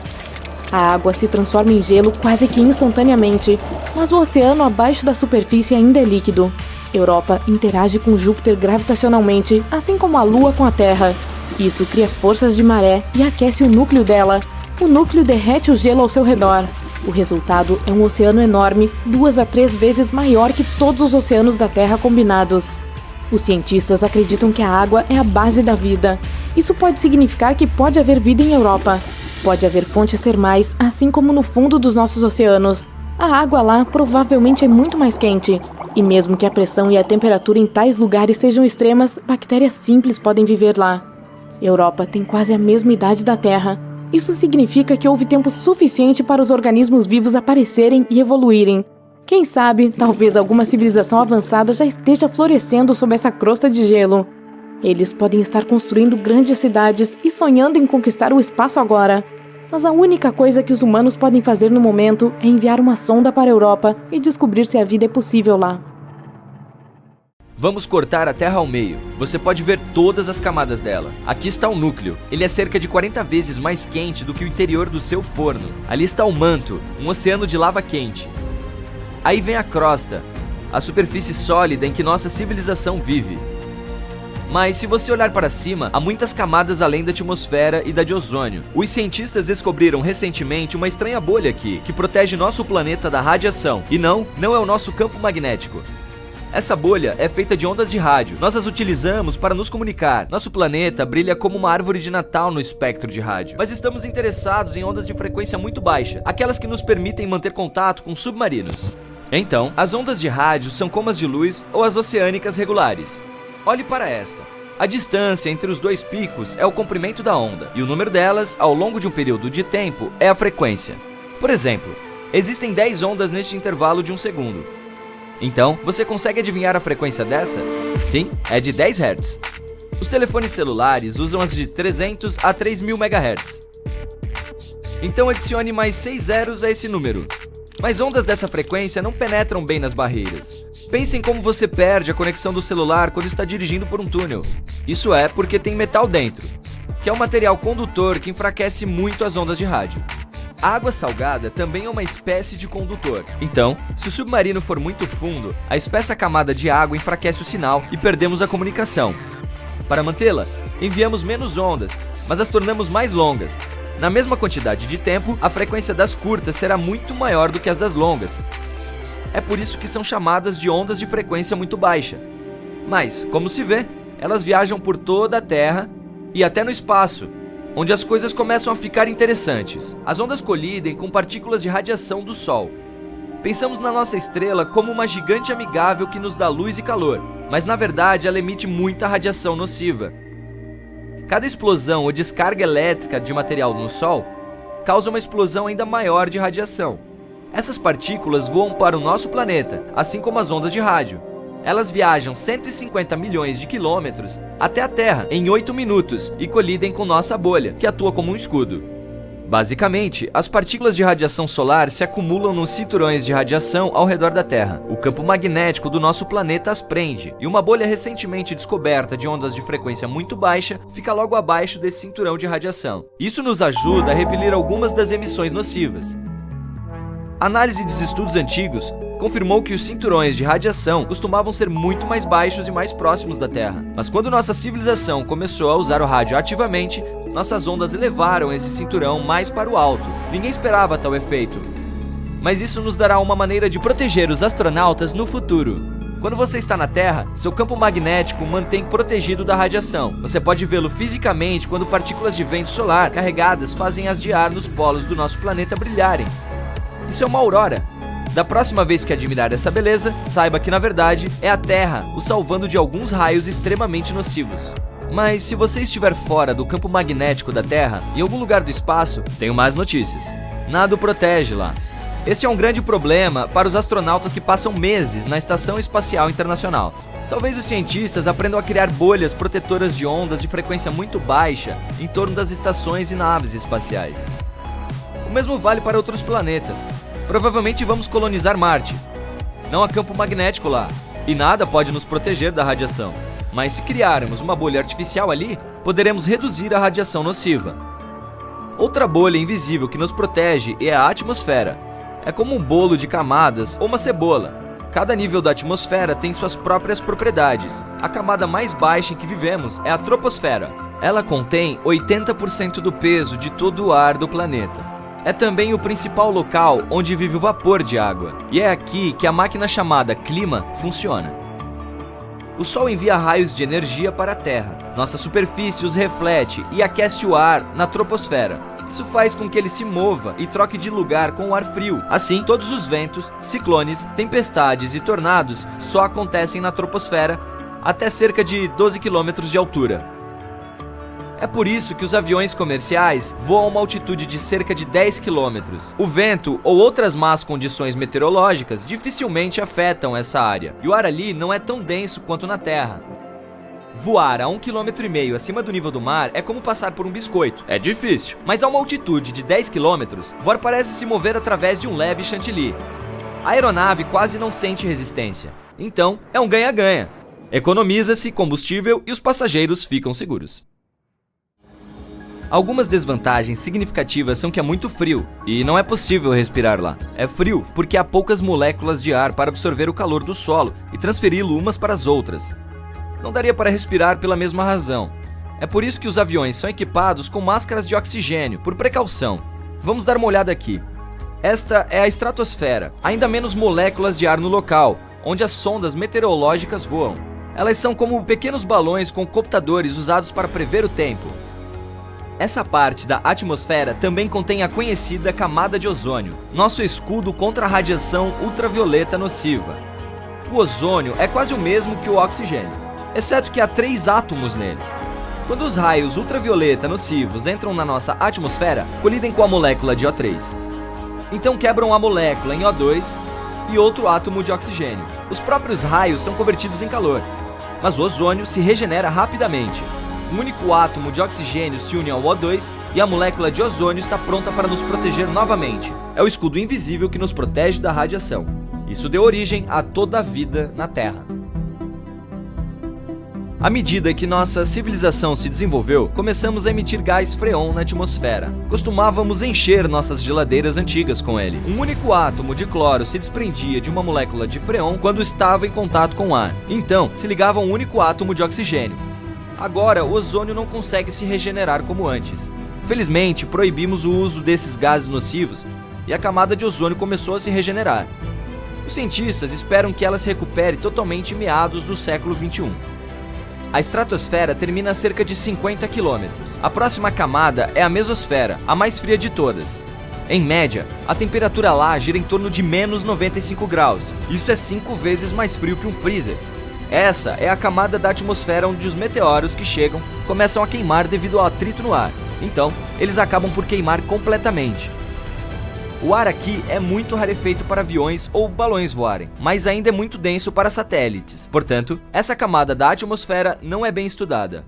A água se transforma em gelo quase que instantaneamente, mas o oceano abaixo da superfície ainda é líquido. Europa interage com Júpiter gravitacionalmente, assim como a Lua com a Terra. Isso cria forças de maré e aquece o núcleo dela. O núcleo derrete o gelo ao seu redor. O resultado é um oceano enorme, 2 a 3 vezes maior que todos os oceanos da Terra combinados. Os cientistas acreditam que a água é a base da vida. Isso pode significar que pode haver vida em Europa. Pode haver fontes termais, assim como no fundo dos nossos oceanos. A água lá provavelmente é muito mais quente. E mesmo que a pressão e a temperatura em tais lugares sejam extremas, bactérias simples podem viver lá. Europa tem quase a mesma idade da Terra. Isso significa que houve tempo suficiente para os organismos vivos aparecerem e evoluírem. Quem sabe, talvez alguma civilização avançada já esteja florescendo sob essa crosta de gelo. Eles podem estar construindo grandes cidades e sonhando em conquistar o espaço agora. Mas a única coisa que os humanos podem fazer no momento é enviar uma sonda para a Europa e descobrir se a vida é possível lá. Vamos cortar a Terra ao meio. Você pode ver todas as camadas dela. Aqui está o núcleo. Ele é cerca de 40 vezes mais quente do que o interior do seu forno. Ali está o manto, um oceano de lava quente. Aí vem a crosta, a superfície sólida em que nossa civilização vive. Mas se você olhar para cima, há muitas camadas além da atmosfera e da de ozônio. Os cientistas descobriram recentemente uma estranha bolha aqui, que protege nosso planeta da radiação. E não é o nosso campo magnético. Essa bolha é feita de ondas de rádio. Nós as utilizamos para nos comunicar. Nosso planeta brilha como uma árvore de Natal no espectro de rádio. Mas estamos interessados em ondas de frequência muito baixa, aquelas que nos permitem manter contato com submarinos. Então, as ondas de rádio são como as de luz ou as oceânicas regulares. Olhe para esta. A distância entre os dois picos é o comprimento da onda, e o número delas, ao longo de um período de tempo, é a frequência. Por exemplo, existem 10 ondas neste intervalo de 1 segundo. Então, você consegue adivinhar a frequência dessa? Sim, é de 10 Hz. Os telefones celulares usam as de 300 a 3000 MHz. Então adicione mais 6 zeros a esse número. Mas ondas dessa frequência não penetram bem nas barreiras. Pense em como você perde a conexão do celular quando está dirigindo por um túnel. Isso é porque tem metal dentro, que é um material condutor que enfraquece muito as ondas de rádio. A água salgada também é uma espécie de condutor. Então, se o submarino for muito fundo, a espessa camada de água enfraquece o sinal e perdemos a comunicação. Para mantê-la, enviamos menos ondas, mas as tornamos mais longas. Na mesma quantidade de tempo, a frequência das curtas será muito maior do que as das longas. É por isso que são chamadas de ondas de frequência muito baixa. Mas, como se vê, elas viajam por toda a Terra e até no espaço, onde as coisas começam a ficar interessantes. As ondas colidem com partículas de radiação do Sol. Pensamos na nossa estrela como uma gigante amigável que nos dá luz e calor, mas na verdade ela emite muita radiação nociva. Cada explosão ou descarga elétrica de material no Sol causa uma explosão ainda maior de radiação. Essas partículas voam para o nosso planeta, assim como as ondas de rádio. Elas viajam 150 milhões de quilômetros até a Terra em 8 minutos e colidem com nossa bolha, que atua como um escudo. Basicamente, as partículas de radiação solar se acumulam nos cinturões de radiação ao redor da Terra. O campo magnético do nosso planeta as prende, e uma bolha recentemente descoberta de ondas de frequência muito baixa fica logo abaixo desse cinturão de radiação. Isso nos ajuda a repelir algumas das emissões nocivas. A análise dos estudos antigos confirmou que os cinturões de radiação costumavam ser muito mais baixos e mais próximos da Terra. Mas quando nossa civilização começou a usar o rádio ativamente, nossas ondas elevaram esse cinturão mais para o alto. Ninguém esperava tal efeito. Mas isso nos dará uma maneira de proteger os astronautas no futuro. Quando você está na Terra, seu campo magnético mantém protegido da radiação. Você pode vê-lo fisicamente quando partículas de vento solar carregadas fazem as de ar nos polos do nosso planeta brilharem. Isso é uma aurora. Da próxima vez que admirar essa beleza, saiba que na verdade é a Terra o salvando de alguns raios extremamente nocivos. Mas se você estiver fora do campo magnético da Terra, em algum lugar do espaço, tenho más notícias. Nada o protege lá. Este é um grande problema para os astronautas que passam meses na Estação Espacial Internacional. Talvez os cientistas aprendam a criar bolhas protetoras de ondas de frequência muito baixa em torno das estações e naves espaciais. O mesmo vale para outros planetas. Provavelmente vamos colonizar Marte. Não há campo magnético lá, e nada pode nos proteger da radiação. Mas se criarmos uma bolha artificial ali, poderemos reduzir a radiação nociva. Outra bolha invisível que nos protege é a atmosfera. É como um bolo de camadas ou uma cebola. Cada nível da atmosfera tem suas próprias propriedades. A camada mais baixa em que vivemos é a troposfera. Ela contém 80% do peso de todo o ar do planeta. É também o principal local onde vive o vapor de água. E é aqui que a máquina chamada clima funciona. O Sol envia raios de energia para a Terra. Nossa superfície os reflete e aquece o ar na troposfera. Isso faz com que ele se mova e troque de lugar com o ar frio. Assim, todos os ventos, ciclones, tempestades e tornados só acontecem na troposfera até cerca de 12 km de altura. É por isso que os aviões comerciais voam a uma altitude de cerca de 10 km. O vento ou outras más condições meteorológicas dificilmente afetam essa área, e o ar ali não é tão denso quanto na Terra. Voar a 1,5 km acima do nível do mar é como passar por um biscoito. É difícil, mas a uma altitude de 10 km, voar parece se mover através de um leve chantilly. A aeronave quase não sente resistência. Então, é um ganha-ganha. Economiza-se combustível e os passageiros ficam seguros. Algumas desvantagens significativas são que é muito frio e não é possível respirar lá. É frio porque há poucas moléculas de ar para absorver o calor do solo e transferi-lo umas para as outras. Não daria para respirar pela mesma razão. É por isso que os aviões são equipados com máscaras de oxigênio, por precaução. Vamos dar uma olhada aqui. Esta é a estratosfera, ainda menos moléculas de ar no local, onde as sondas meteorológicas voam. Elas são como pequenos balões com computadores usados para prever o tempo. Essa parte da atmosfera também contém a conhecida camada de ozônio, nosso escudo contra a radiação ultravioleta nociva. O ozônio é quase o mesmo que o oxigênio, exceto que há 3 átomos nele. Quando os raios ultravioleta nocivos entram na nossa atmosfera, colidem com a molécula de O3. Então quebram a molécula em O2 e outro átomo de oxigênio. Os próprios raios são convertidos em calor, mas o ozônio se regenera rapidamente. Um único átomo de oxigênio se une ao O2 e a molécula de ozônio está pronta para nos proteger novamente. É o escudo invisível que nos protege da radiação. Isso deu origem a toda a vida na Terra. À medida que nossa civilização se desenvolveu, começamos a emitir gás freon na atmosfera. Costumávamos encher nossas geladeiras antigas com ele. Um único átomo de cloro se desprendia de uma molécula de freon quando estava em contato com o ar. Então, se ligava um único átomo de oxigênio. Agora, o ozônio não consegue se regenerar como antes. Felizmente, proibimos o uso desses gases nocivos e a camada de ozônio começou a se regenerar. Os cientistas esperam que ela se recupere totalmente em meados do século XXI. A estratosfera termina a cerca de 50 km. A próxima camada é a mesosfera, a mais fria de todas. Em média, a temperatura lá gira em torno de menos 95 graus. Isso é 5 vezes mais frio que um freezer. Essa é a camada da atmosfera onde os meteoros que chegam começam a queimar devido ao atrito no ar. Então, eles acabam por queimar completamente. O ar aqui é muito rarefeito para aviões ou balões voarem, mas ainda é muito denso para satélites. Portanto, essa camada da atmosfera não é bem estudada.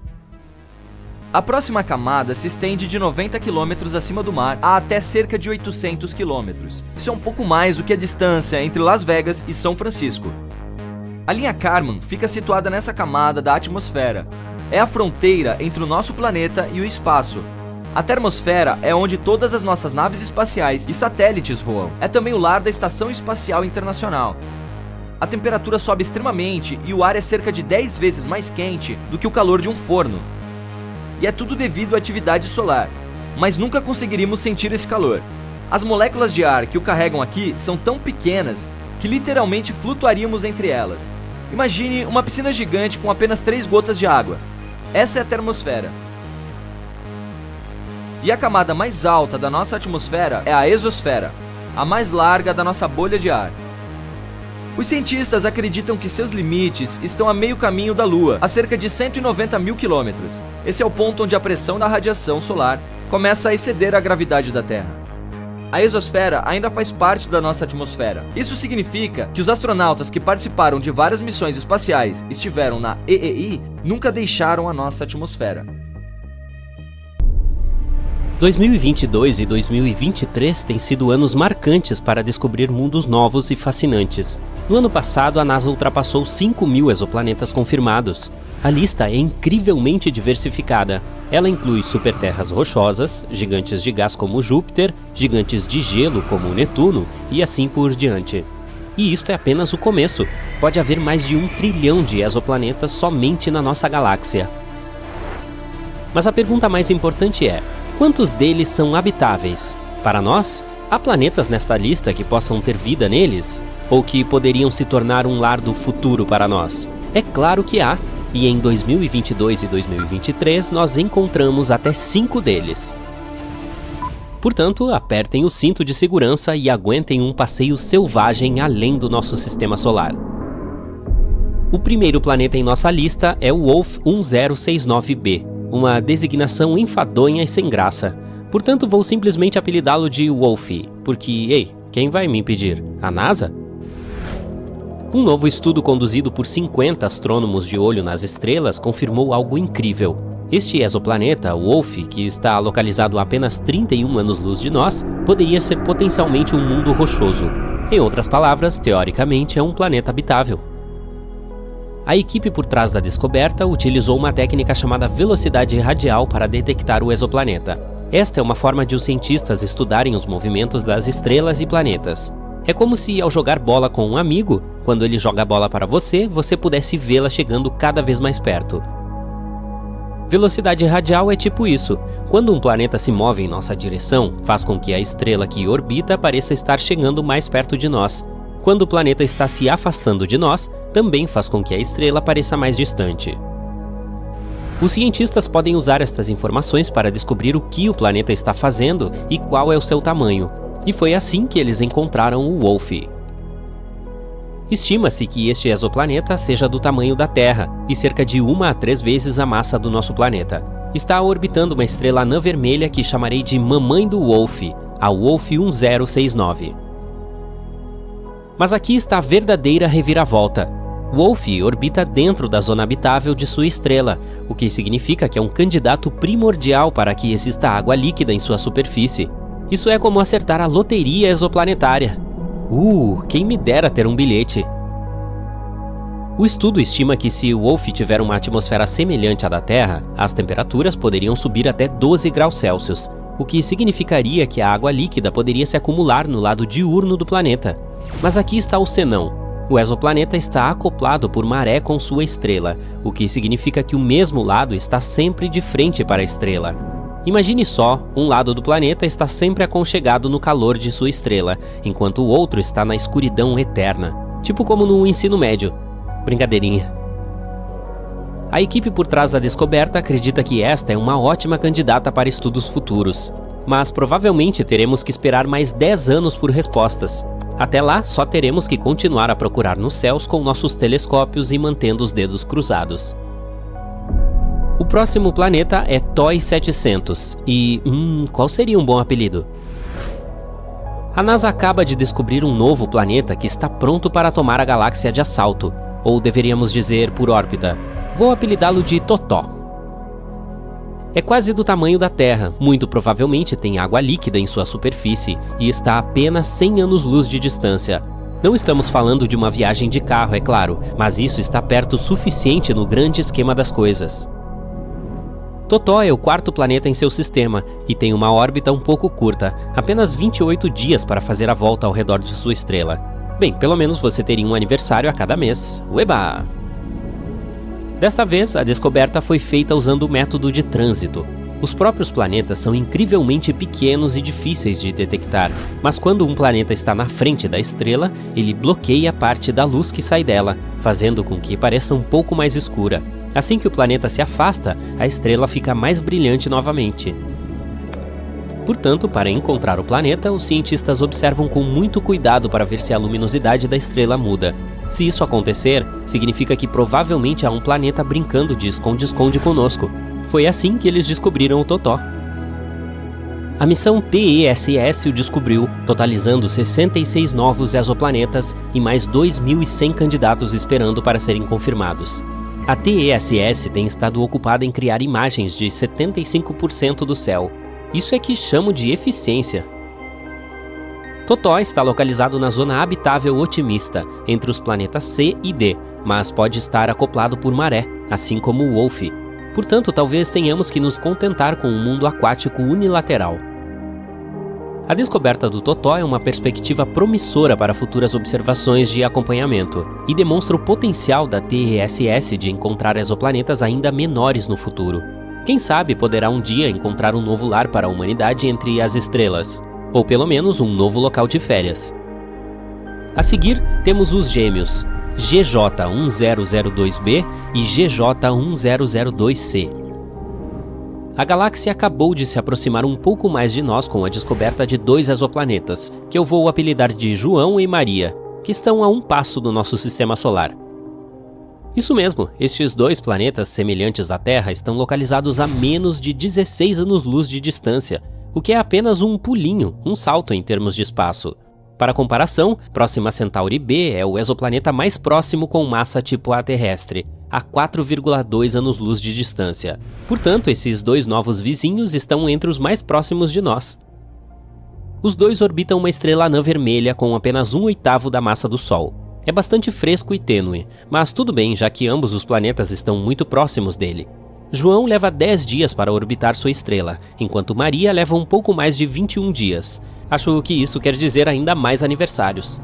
A próxima camada se estende de 90 km acima do mar a até cerca de 800 km. Isso é um pouco mais do que a distância entre Las Vegas e São Francisco. A linha Kármán fica situada nessa camada da atmosfera. É a fronteira entre o nosso planeta e o espaço. A termosfera é onde todas as nossas naves espaciais e satélites voam. É também o lar da Estação Espacial Internacional. A temperatura sobe extremamente e o ar é cerca de 10 vezes mais quente do que o calor de um forno. E é tudo devido à atividade solar, mas nunca conseguiríamos sentir esse calor. As moléculas de ar que o carregam aqui são tão pequenas que literalmente flutuaríamos entre elas. Imagine uma piscina gigante com apenas 3 gotas de água. Essa é a termosfera. E a camada mais alta da nossa atmosfera é a exosfera, a mais larga da nossa bolha de ar. Os cientistas acreditam que seus limites estão a meio caminho da Lua, a cerca de 190 mil quilômetros. Esse é o ponto onde a pressão da radiação solar começa a exceder a gravidade da Terra. A exosfera ainda faz parte da nossa atmosfera. Isso significa que os astronautas que participaram de várias missões espaciais e estiveram na EEI nunca deixaram a nossa atmosfera. 2022 e 2023 têm sido anos marcantes para descobrir mundos novos e fascinantes. No ano passado, a NASA ultrapassou 5.000 exoplanetas confirmados. A lista é incrivelmente diversificada. Ela inclui superterras rochosas, gigantes de gás como Júpiter, gigantes de gelo como Netuno e assim por diante. E isto é apenas o começo. Pode haver mais de 1 trilhão de exoplanetas somente na nossa galáxia. Mas a pergunta mais importante é: quantos deles são habitáveis? Para nós, há planetas nesta lista que possam ter vida neles? Ou que poderiam se tornar um lar do futuro para nós? É claro que há, e em 2022 e 2023 nós encontramos até 5 deles. Portanto, apertem o cinto de segurança e aguentem um passeio selvagem além do nosso sistema solar. O primeiro planeta em nossa lista é o Wolf 1069b. Uma designação enfadonha e sem graça. Portanto, vou simplesmente apelidá-lo de Wolfie, porque, ei, quem vai me impedir? A NASA? Um novo estudo conduzido por 50 astrônomos de olho nas estrelas confirmou algo incrível. Este exoplaneta, o Wolf, que está localizado a apenas 31 anos-luz de nós, poderia ser potencialmente um mundo rochoso. Em outras palavras, teoricamente, é um planeta habitável. A equipe por trás da descoberta utilizou uma técnica chamada velocidade radial para detectar o exoplaneta. Esta é uma forma de os cientistas estudarem os movimentos das estrelas e planetas. É como se, ao jogar bola com um amigo, quando ele joga a bola para você, você pudesse vê-la chegando cada vez mais perto. Velocidade radial é tipo isso. Quando um planeta se move em nossa direção, faz com que a estrela que orbita pareça estar chegando mais perto de nós. Quando o planeta está se afastando de nós, também faz com que a estrela pareça mais distante. Os cientistas podem usar estas informações para descobrir o que o planeta está fazendo e qual é o seu tamanho. E foi assim que eles encontraram o Wolf. Estima-se que este exoplaneta seja do tamanho da Terra e cerca de 1 a 3 vezes a massa do nosso planeta. Está orbitando uma estrela anã vermelha que chamarei de Mamãe do Wolf, a Wolf 1069. Mas aqui está a verdadeira reviravolta. Wolf orbita dentro da zona habitável de sua estrela, o que significa que é um candidato primordial para que exista água líquida em sua superfície. Isso é como acertar a loteria exoplanetária. Quem me dera ter um bilhete. O estudo estima que se o Wolf tiver uma atmosfera semelhante à da Terra, as temperaturas poderiam subir até 12 graus Celsius, o que significaria que a água líquida poderia se acumular no lado diurno do planeta. Mas aqui está o senão. O exoplaneta está acoplado por maré com sua estrela, o que significa que o mesmo lado está sempre de frente para a estrela. Imagine só, um lado do planeta está sempre aconchegado no calor de sua estrela, enquanto o outro está na escuridão eterna. Tipo como no ensino médio. Brincadeirinha. A equipe por trás da descoberta acredita que esta é uma ótima candidata para estudos futuros. Mas provavelmente teremos que esperar mais 10 anos por respostas. Até lá, só teremos que continuar a procurar nos céus com nossos telescópios e mantendo os dedos cruzados. O próximo planeta é TOI 700 e, qual seria um bom apelido? A NASA acaba de descobrir um novo planeta que está pronto para tomar a galáxia de assalto, ou deveríamos dizer por órbita. Vou apelidá-lo de Totó. É quase do tamanho da Terra, muito provavelmente tem água líquida em sua superfície e está a apenas 100 anos-luz de distância. Não estamos falando de uma viagem de carro, é claro, mas isso está perto o suficiente no grande esquema das coisas. Totó é o quarto planeta em seu sistema e tem uma órbita um pouco curta, apenas 28 dias para fazer a volta ao redor de sua estrela. Bem, pelo menos você teria um aniversário a cada mês. Ueba! Desta vez, a descoberta foi feita usando o método de trânsito. Os próprios planetas são incrivelmente pequenos e difíceis de detectar, mas quando um planeta está na frente da estrela, ele bloqueia parte da luz que sai dela, fazendo com que pareça um pouco mais escura. Assim que o planeta se afasta, a estrela fica mais brilhante novamente. Portanto, para encontrar o planeta, os cientistas observam com muito cuidado para ver se a luminosidade da estrela muda. Se isso acontecer, significa que provavelmente há um planeta brincando de esconde-esconde conosco. Foi assim que eles descobriram o Totó. A missão TESS o descobriu, totalizando 66 novos exoplanetas e mais 2.100 candidatos esperando para serem confirmados. A TESS tem estado ocupada em criar imagens de 75% do céu. Isso é que chamo de eficiência. Totó está localizado na zona habitável otimista, entre os planetas C e D, mas pode estar acoplado por maré, assim como o Wolf. Portanto, talvez tenhamos que nos contentar com um mundo aquático unilateral. A descoberta do Totó é uma perspectiva promissora para futuras observações de acompanhamento e demonstra o potencial da TESS de encontrar exoplanetas ainda menores no futuro. Quem sabe poderá um dia encontrar um novo lar para a humanidade entre as estrelas, ou pelo menos um novo local de férias. A seguir, temos os gêmeos GJ1002b e GJ1002c. A galáxia acabou de se aproximar um pouco mais de nós com a descoberta de 2 exoplanetas, que eu vou apelidar de João e Maria, que estão a um passo do nosso sistema solar. Isso mesmo, estes 2 planetas semelhantes à Terra estão localizados a menos de 16 anos-luz de distância, o que é apenas um pulinho, um salto em termos de espaço. Para comparação, Próxima Centauri b é o exoplaneta mais próximo com massa tipo A terrestre, a 4,2 anos-luz de distância. Portanto, esses 2 novos vizinhos estão entre os mais próximos de nós. Os 2 orbitam uma estrela anã vermelha com apenas 1/8 da massa do Sol. É bastante fresco e tênue, mas tudo bem, já que ambos os planetas estão muito próximos dele. João leva 10 dias para orbitar sua estrela, enquanto Maria leva um pouco mais de 21 dias. Acho que isso quer dizer ainda mais aniversários.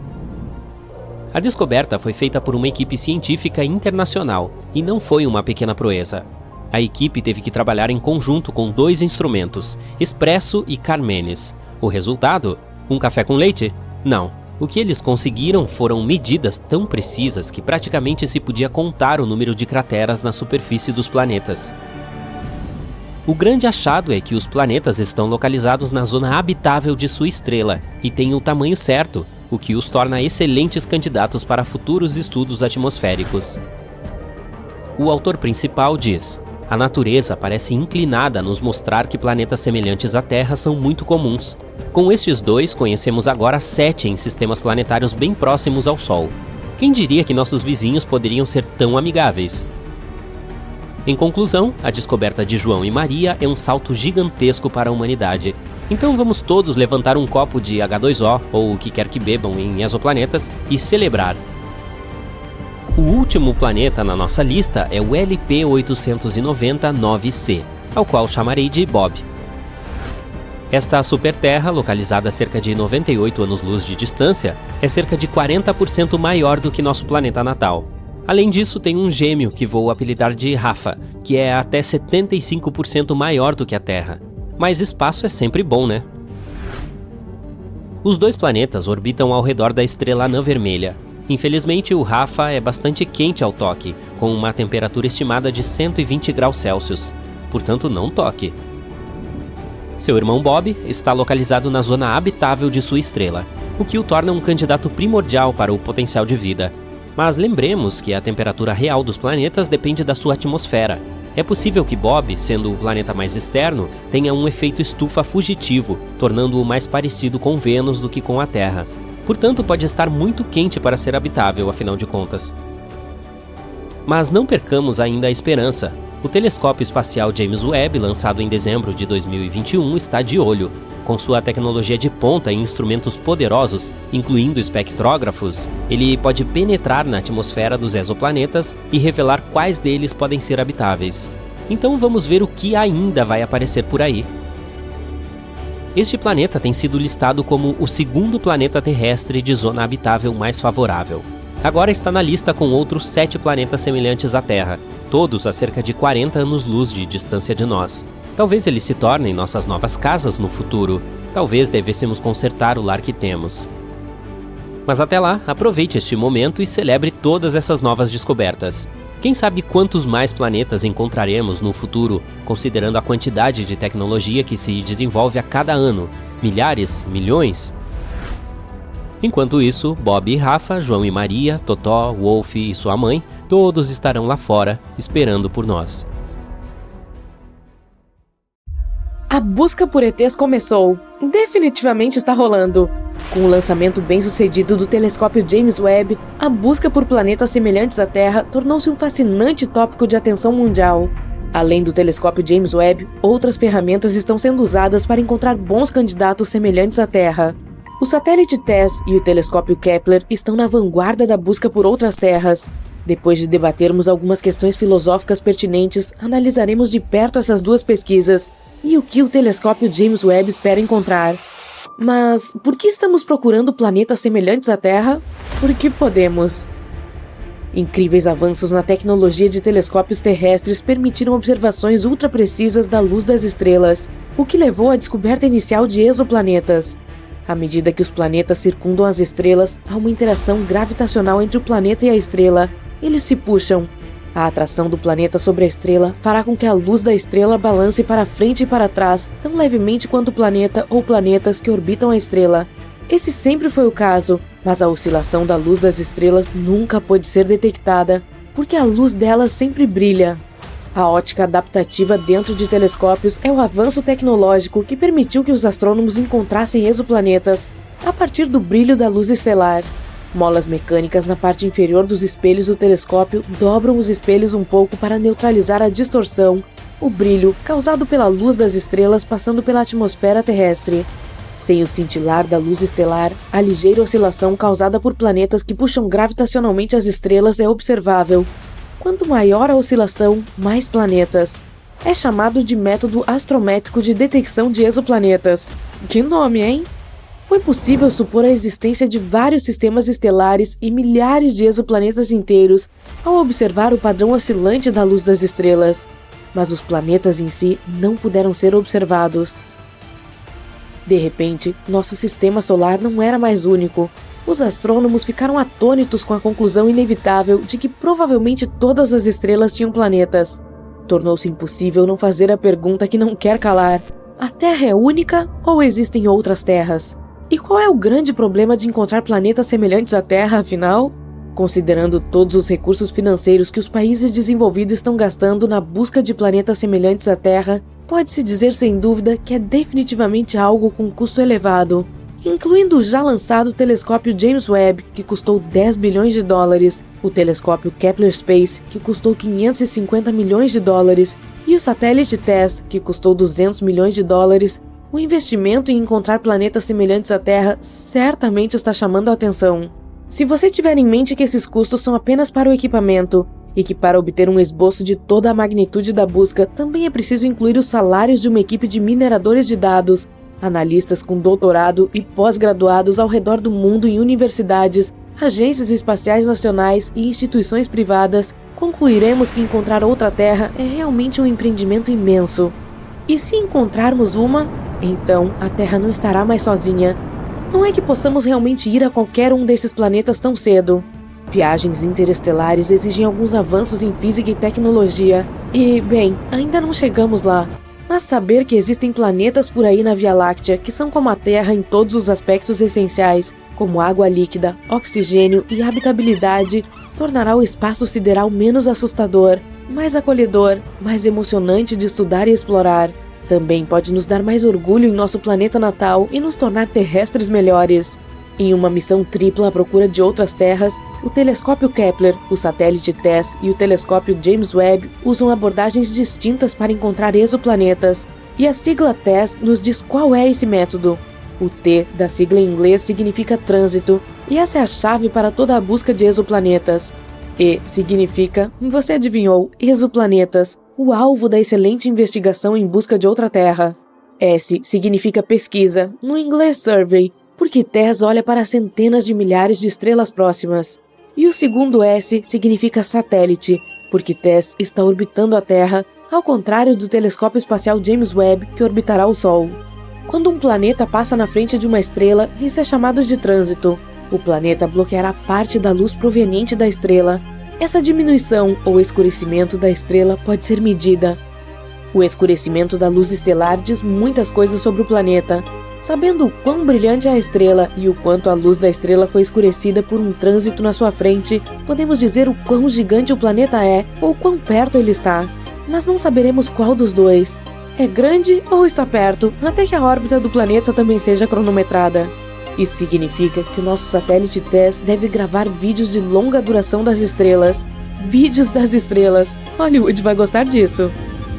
A descoberta foi feita por uma equipe científica internacional e não foi uma pequena proeza. A equipe teve que trabalhar em conjunto com 2 instrumentos, Expresso e Carmenes. O resultado? Um café com leite? Não. O que eles conseguiram foram medidas tão precisas que praticamente se podia contar o número de crateras na superfície dos planetas. O grande achado é que os planetas estão localizados na zona habitável de sua estrela e têm o tamanho certo, o que os torna excelentes candidatos para futuros estudos atmosféricos. O autor principal diz: a natureza parece inclinada a nos mostrar que planetas semelhantes à Terra são muito comuns. Com estes 2, conhecemos agora 7 em sistemas planetários bem próximos ao Sol. Quem diria que nossos vizinhos poderiam ser tão amigáveis? Em conclusão, a descoberta de João e Maria é um salto gigantesco para a humanidade. Então vamos todos levantar um copo de H2O, ou o que quer que bebam em exoplanetas, e celebrar. O último planeta na nossa lista é o LP-890-9C, ao qual chamarei de Bob. Esta superterra, localizada a cerca de 98 anos-luz de distância, é cerca de 40% maior do que nosso planeta natal. Além disso, tem um gêmeo que vou apelidar de Rafa, que é até 75% maior do que a Terra. Mas espaço é sempre bom, né? Os 2 planetas orbitam ao redor da estrela anã vermelha. Infelizmente, o Rafa é bastante quente ao toque, com uma temperatura estimada de 120 graus Celsius. Portanto, não toque. Seu irmão Bob está localizado na zona habitável de sua estrela, o que o torna um candidato primordial para o potencial de vida. Mas lembremos que a temperatura real dos planetas depende da sua atmosfera. É possível que Bob, sendo o planeta mais externo, tenha um efeito estufa fugitivo, tornando-o mais parecido com Vênus do que com a Terra. Portanto, pode estar muito quente para ser habitável, afinal de contas. Mas não percamos ainda a esperança. O telescópio espacial James Webb, lançado em dezembro de 2021, está de olho. Com sua tecnologia de ponta e instrumentos poderosos, incluindo espectrógrafos, ele pode penetrar na atmosfera dos exoplanetas e revelar quais deles podem ser habitáveis. Então vamos ver o que ainda vai aparecer por aí. Este planeta tem sido listado como o segundo planeta terrestre de zona habitável mais favorável. Agora está na lista com outros 7 planetas semelhantes à Terra, todos a cerca de 40 anos-luz de distância de nós. Talvez eles se tornem nossas novas casas no futuro. Talvez devêssemos consertar o lar que temos. Mas até lá, aproveite este momento e celebre todas essas novas descobertas. Quem sabe quantos mais planetas encontraremos no futuro, considerando a quantidade de tecnologia que se desenvolve a cada ano? Milhares? Milhões? Enquanto isso, Bob e Rafa, João e Maria, Totó, Wolf e sua mãe, todos estarão lá fora, esperando por nós. A busca por ETs começou. Definitivamente está rolando. Com o lançamento bem-sucedido do telescópio James Webb, a busca por planetas semelhantes à Terra tornou-se um fascinante tópico de atenção mundial. Além do telescópio James Webb, outras ferramentas estão sendo usadas para encontrar bons candidatos semelhantes à Terra. O satélite TESS e o telescópio Kepler estão na vanguarda da busca por outras terras. Depois de debatermos algumas questões filosóficas pertinentes, analisaremos de perto essas duas pesquisas e o que o telescópio James Webb espera encontrar. Mas por que estamos procurando planetas semelhantes à Terra? Porque podemos. Incríveis avanços na tecnologia de telescópios terrestres permitiram observações ultra-precisas da luz das estrelas, o que levou à descoberta inicial de exoplanetas. À medida que os planetas circundam as estrelas, há uma interação gravitacional entre o planeta e a estrela. Eles se puxam. A atração do planeta sobre a estrela fará com que a luz da estrela balance para frente e para trás, tão levemente quanto o planeta ou planetas que orbitam a estrela. Esse sempre foi o caso, mas a oscilação da luz das estrelas nunca pôde ser detectada, porque a luz delas sempre brilha. A ótica adaptativa dentro de telescópios é o avanço tecnológico que permitiu que os astrônomos encontrassem exoplanetas a partir do brilho da luz estelar. Molas mecânicas na parte inferior dos espelhos do telescópio dobram os espelhos um pouco para neutralizar a distorção, o brilho causado pela luz das estrelas passando pela atmosfera terrestre. Sem o cintilar da luz estelar, a ligeira oscilação causada por planetas que puxam gravitacionalmente as estrelas é observável. Quanto maior a oscilação, mais planetas. É chamado de método astrométrico de detecção de exoplanetas. Que nome, hein? Foi possível supor a existência de vários sistemas estelares e milhares de exoplanetas inteiros ao observar o padrão oscilante da luz das estrelas. Mas os planetas em si não puderam ser observados. De repente, nosso sistema solar não era mais único. Os astrônomos ficaram atônitos com a conclusão inevitável de que provavelmente todas as estrelas tinham planetas. Tornou-se impossível não fazer a pergunta que não quer calar: a Terra é única ou existem outras terras? E qual é o grande problema de encontrar planetas semelhantes à Terra, afinal? Considerando todos os recursos financeiros que os países desenvolvidos estão gastando na busca de planetas semelhantes à Terra, pode-se dizer sem dúvida que é definitivamente algo com custo elevado, incluindo o já lançado telescópio James Webb, que custou 10 bilhões de dólares, o telescópio Kepler Space, que custou 550 milhões de dólares, e o satélite TESS, que custou 200 milhões de dólares. O investimento em encontrar planetas semelhantes à Terra certamente está chamando a atenção. Se você tiver em mente que esses custos são apenas para o equipamento, e que para obter um esboço de toda a magnitude da busca também é preciso incluir os salários de uma equipe de mineradores de dados, analistas com doutorado e pós-graduados ao redor do mundo em universidades, agências espaciais nacionais e instituições privadas, concluiremos que encontrar outra Terra é realmente um empreendimento imenso. E se encontrarmos uma, então a Terra não estará mais sozinha. Não é que possamos realmente ir a qualquer um desses planetas tão cedo. Viagens interestelares exigem alguns avanços em física e tecnologia, e, bem, ainda não chegamos lá. Mas saber que existem planetas por aí na Via Láctea que são como a Terra em todos os aspectos essenciais, como água líquida, oxigênio e habitabilidade, tornará o espaço sideral menos assustador, mais acolhedor, mais emocionante de estudar e explorar. Também pode nos dar mais orgulho em nosso planeta natal e nos tornar terrestres melhores. Em uma missão tripla à procura de outras terras, o telescópio Kepler, o satélite TESS e o telescópio James Webb usam abordagens distintas para encontrar exoplanetas. E a sigla TESS nos diz qual é esse método. O T da sigla em inglês significa trânsito, e essa é a chave para toda a busca de exoplanetas. E significa, você adivinhou, exoplanetas, o alvo da excelente investigação em busca de outra Terra. S significa pesquisa, no inglês survey, porque TESS olha para centenas de milhares de estrelas próximas. E o segundo S significa satélite, porque TESS está orbitando a Terra, ao contrário do telescópio espacial James Webb, que orbitará o Sol. Quando um planeta passa na frente de uma estrela, isso é chamado de trânsito. O planeta bloqueará parte da luz proveniente da estrela. Essa diminuição ou escurecimento da estrela pode ser medida. O escurecimento da luz estelar diz muitas coisas sobre o planeta. Sabendo o quão brilhante é a estrela e o quanto a luz da estrela foi escurecida por um trânsito na sua frente, podemos dizer o quão gigante o planeta é ou quão perto ele está. Mas não saberemos qual dos dois. É grande ou está perto, até que a órbita do planeta também seja cronometrada. Isso significa que o nosso satélite TESS deve gravar vídeos de longa duração das estrelas. Vídeos das estrelas! Hollywood vai gostar disso!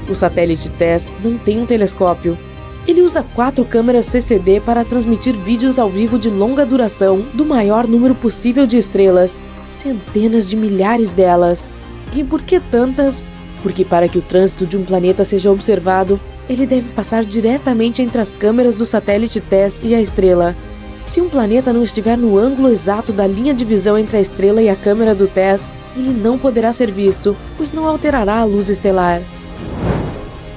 O satélite TESS não tem um telescópio. Ele usa 4 câmeras CCD para transmitir vídeos ao vivo de longa duração do maior número possível de estrelas, centenas de milhares delas. E por que tantas? Porque para que o trânsito de um planeta seja observado, ele deve passar diretamente entre as câmeras do satélite TESS e a estrela. Se um planeta não estiver no ângulo exato da linha de visão entre a estrela e a câmera do TESS, ele não poderá ser visto, pois não alterará a luz estelar.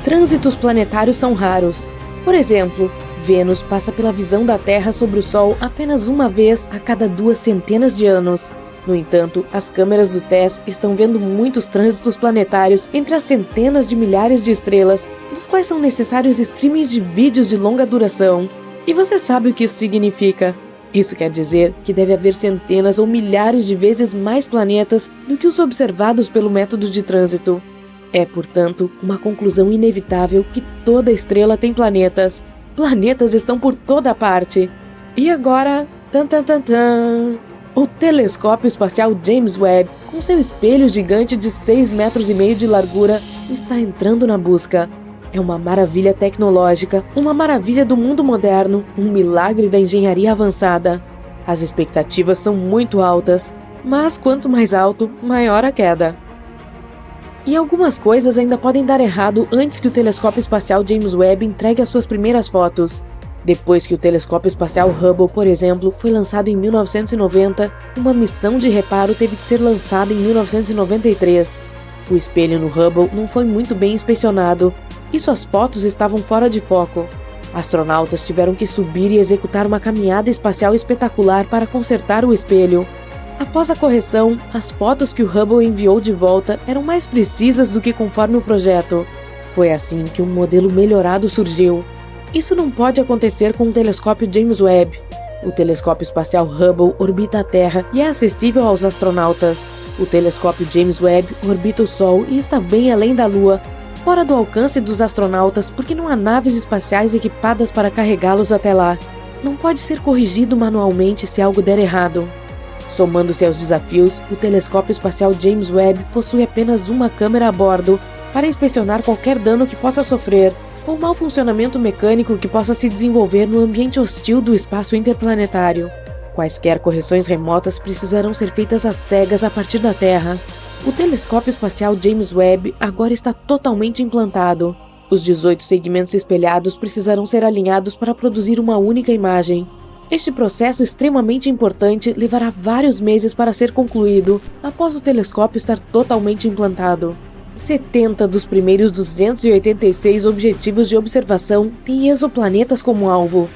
Trânsitos planetários são raros. Por exemplo, Vênus passa pela visão da Terra sobre o Sol apenas uma vez a cada 2 centenas de anos. No entanto, as câmeras do TESS estão vendo muitos trânsitos planetários entre as centenas de milhares de estrelas, dos quais são necessários streamings de vídeos de longa duração. E você sabe o que isso significa? Isso quer dizer que deve haver centenas ou milhares de vezes mais planetas do que os observados pelo método de trânsito. É, portanto, uma conclusão inevitável que toda estrela tem planetas. Planetas estão por toda parte. E agora, o telescópio espacial James Webb, com seu espelho gigante de 6,5 metros de largura, está entrando na busca. É uma maravilha tecnológica, uma maravilha do mundo moderno, um milagre da engenharia avançada. As expectativas são muito altas, mas quanto mais alto, maior a queda. E algumas coisas ainda podem dar errado antes que o telescópio espacial James Webb entregue as suas primeiras fotos. Depois que o telescópio espacial Hubble, por exemplo, foi lançado em 1990, uma missão de reparo teve que ser lançada em 1993. O espelho no Hubble não foi muito bem inspecionado, e suas fotos estavam fora de foco. Astronautas tiveram que subir e executar uma caminhada espacial espetacular para consertar o espelho. Após a correção, as fotos que o Hubble enviou de volta eram mais precisas do que conforme o projeto. Foi assim que um modelo melhorado surgiu. Isso não pode acontecer com o telescópio James Webb. O telescópio espacial Hubble orbita a Terra e é acessível aos astronautas. O telescópio James Webb orbita o Sol e está bem além da Lua, fora do alcance dos astronautas porque não há naves espaciais equipadas para carregá-los até lá. Não pode ser corrigido manualmente se algo der errado. Somando-se aos desafios, o telescópio espacial James Webb possui apenas uma câmera a bordo para inspecionar qualquer dano que possa sofrer ou mau funcionamento mecânico que possa se desenvolver no ambiente hostil do espaço interplanetário. Quaisquer correções remotas precisarão ser feitas às cegas a partir da Terra. O telescópio espacial James Webb agora está totalmente implantado. Os 18 segmentos espelhados precisarão ser alinhados para produzir uma única imagem. Este processo extremamente importante levará vários meses para ser concluído após o telescópio estar totalmente implantado. 70 dos primeiros 286 objetivos de observação têm exoplanetas como alvo.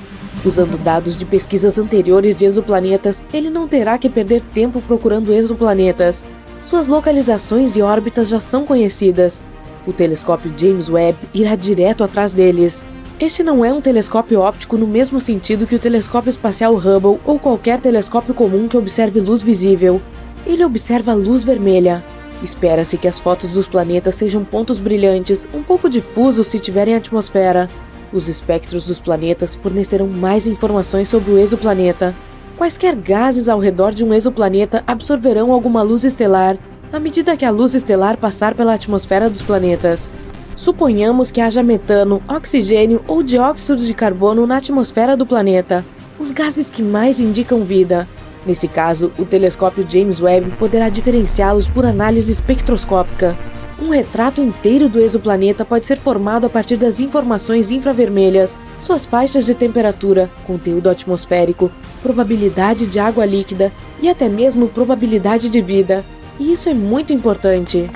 Usando dados de pesquisas anteriores de exoplanetas, ele não terá que perder tempo procurando exoplanetas. Suas localizações e órbitas já são conhecidas. O telescópio James Webb irá direto atrás deles. Este não é um telescópio óptico no mesmo sentido que o telescópio espacial Hubble ou qualquer telescópio comum que observe luz visível. Ele observa luz vermelha. Espera-se que as fotos dos planetas sejam pontos brilhantes, um pouco difusos se tiverem atmosfera. Os espectros dos planetas fornecerão mais informações sobre o exoplaneta. Quaisquer gases ao redor de um exoplaneta absorverão alguma luz estelar à medida que a luz estelar passar pela atmosfera dos planetas. Suponhamos que haja metano, oxigênio ou dióxido de carbono na atmosfera do planeta, os gases que mais indicam vida. Nesse caso, o telescópio James Webb poderá diferenciá-los por análise espectroscópica. Um retrato inteiro do exoplaneta pode ser formado a partir das informações infravermelhas, suas faixas de temperatura, conteúdo atmosférico, probabilidade de água líquida e até mesmo probabilidade de vida. E isso é muito importante.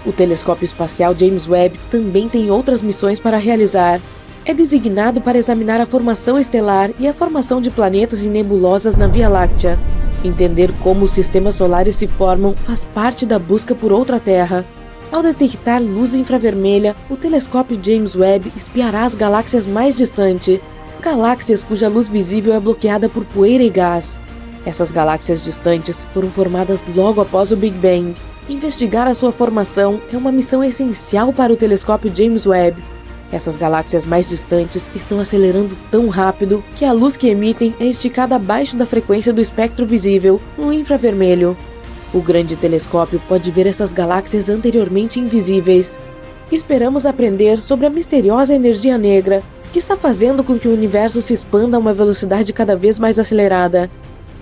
O telescópio espacial James Webb também tem outras missões para realizar. É designado para examinar a formação estelar e a formação de planetas e nebulosas na Via Láctea. Entender como os sistemas solares se formam faz parte da busca por outra Terra. Ao detectar luz infravermelha, o telescópio James Webb espiará as galáxias mais distantes, galáxias cuja luz visível é bloqueada por poeira e gás. Essas galáxias distantes foram formadas logo após o Big Bang. Investigar a sua formação é uma missão essencial para o telescópio James Webb. Essas galáxias mais distantes estão acelerando tão rápido que a luz que emitem é esticada abaixo da frequência do espectro visível, no infravermelho. O grande telescópio pode ver essas galáxias anteriormente invisíveis. Esperamos aprender sobre a misteriosa energia negra, que está fazendo com que o universo se expanda a uma velocidade cada vez mais acelerada.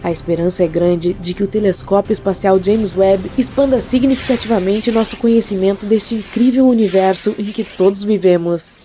A esperança é grande de que o telescópio espacial James Webb expanda significativamente nosso conhecimento deste incrível universo em que todos vivemos.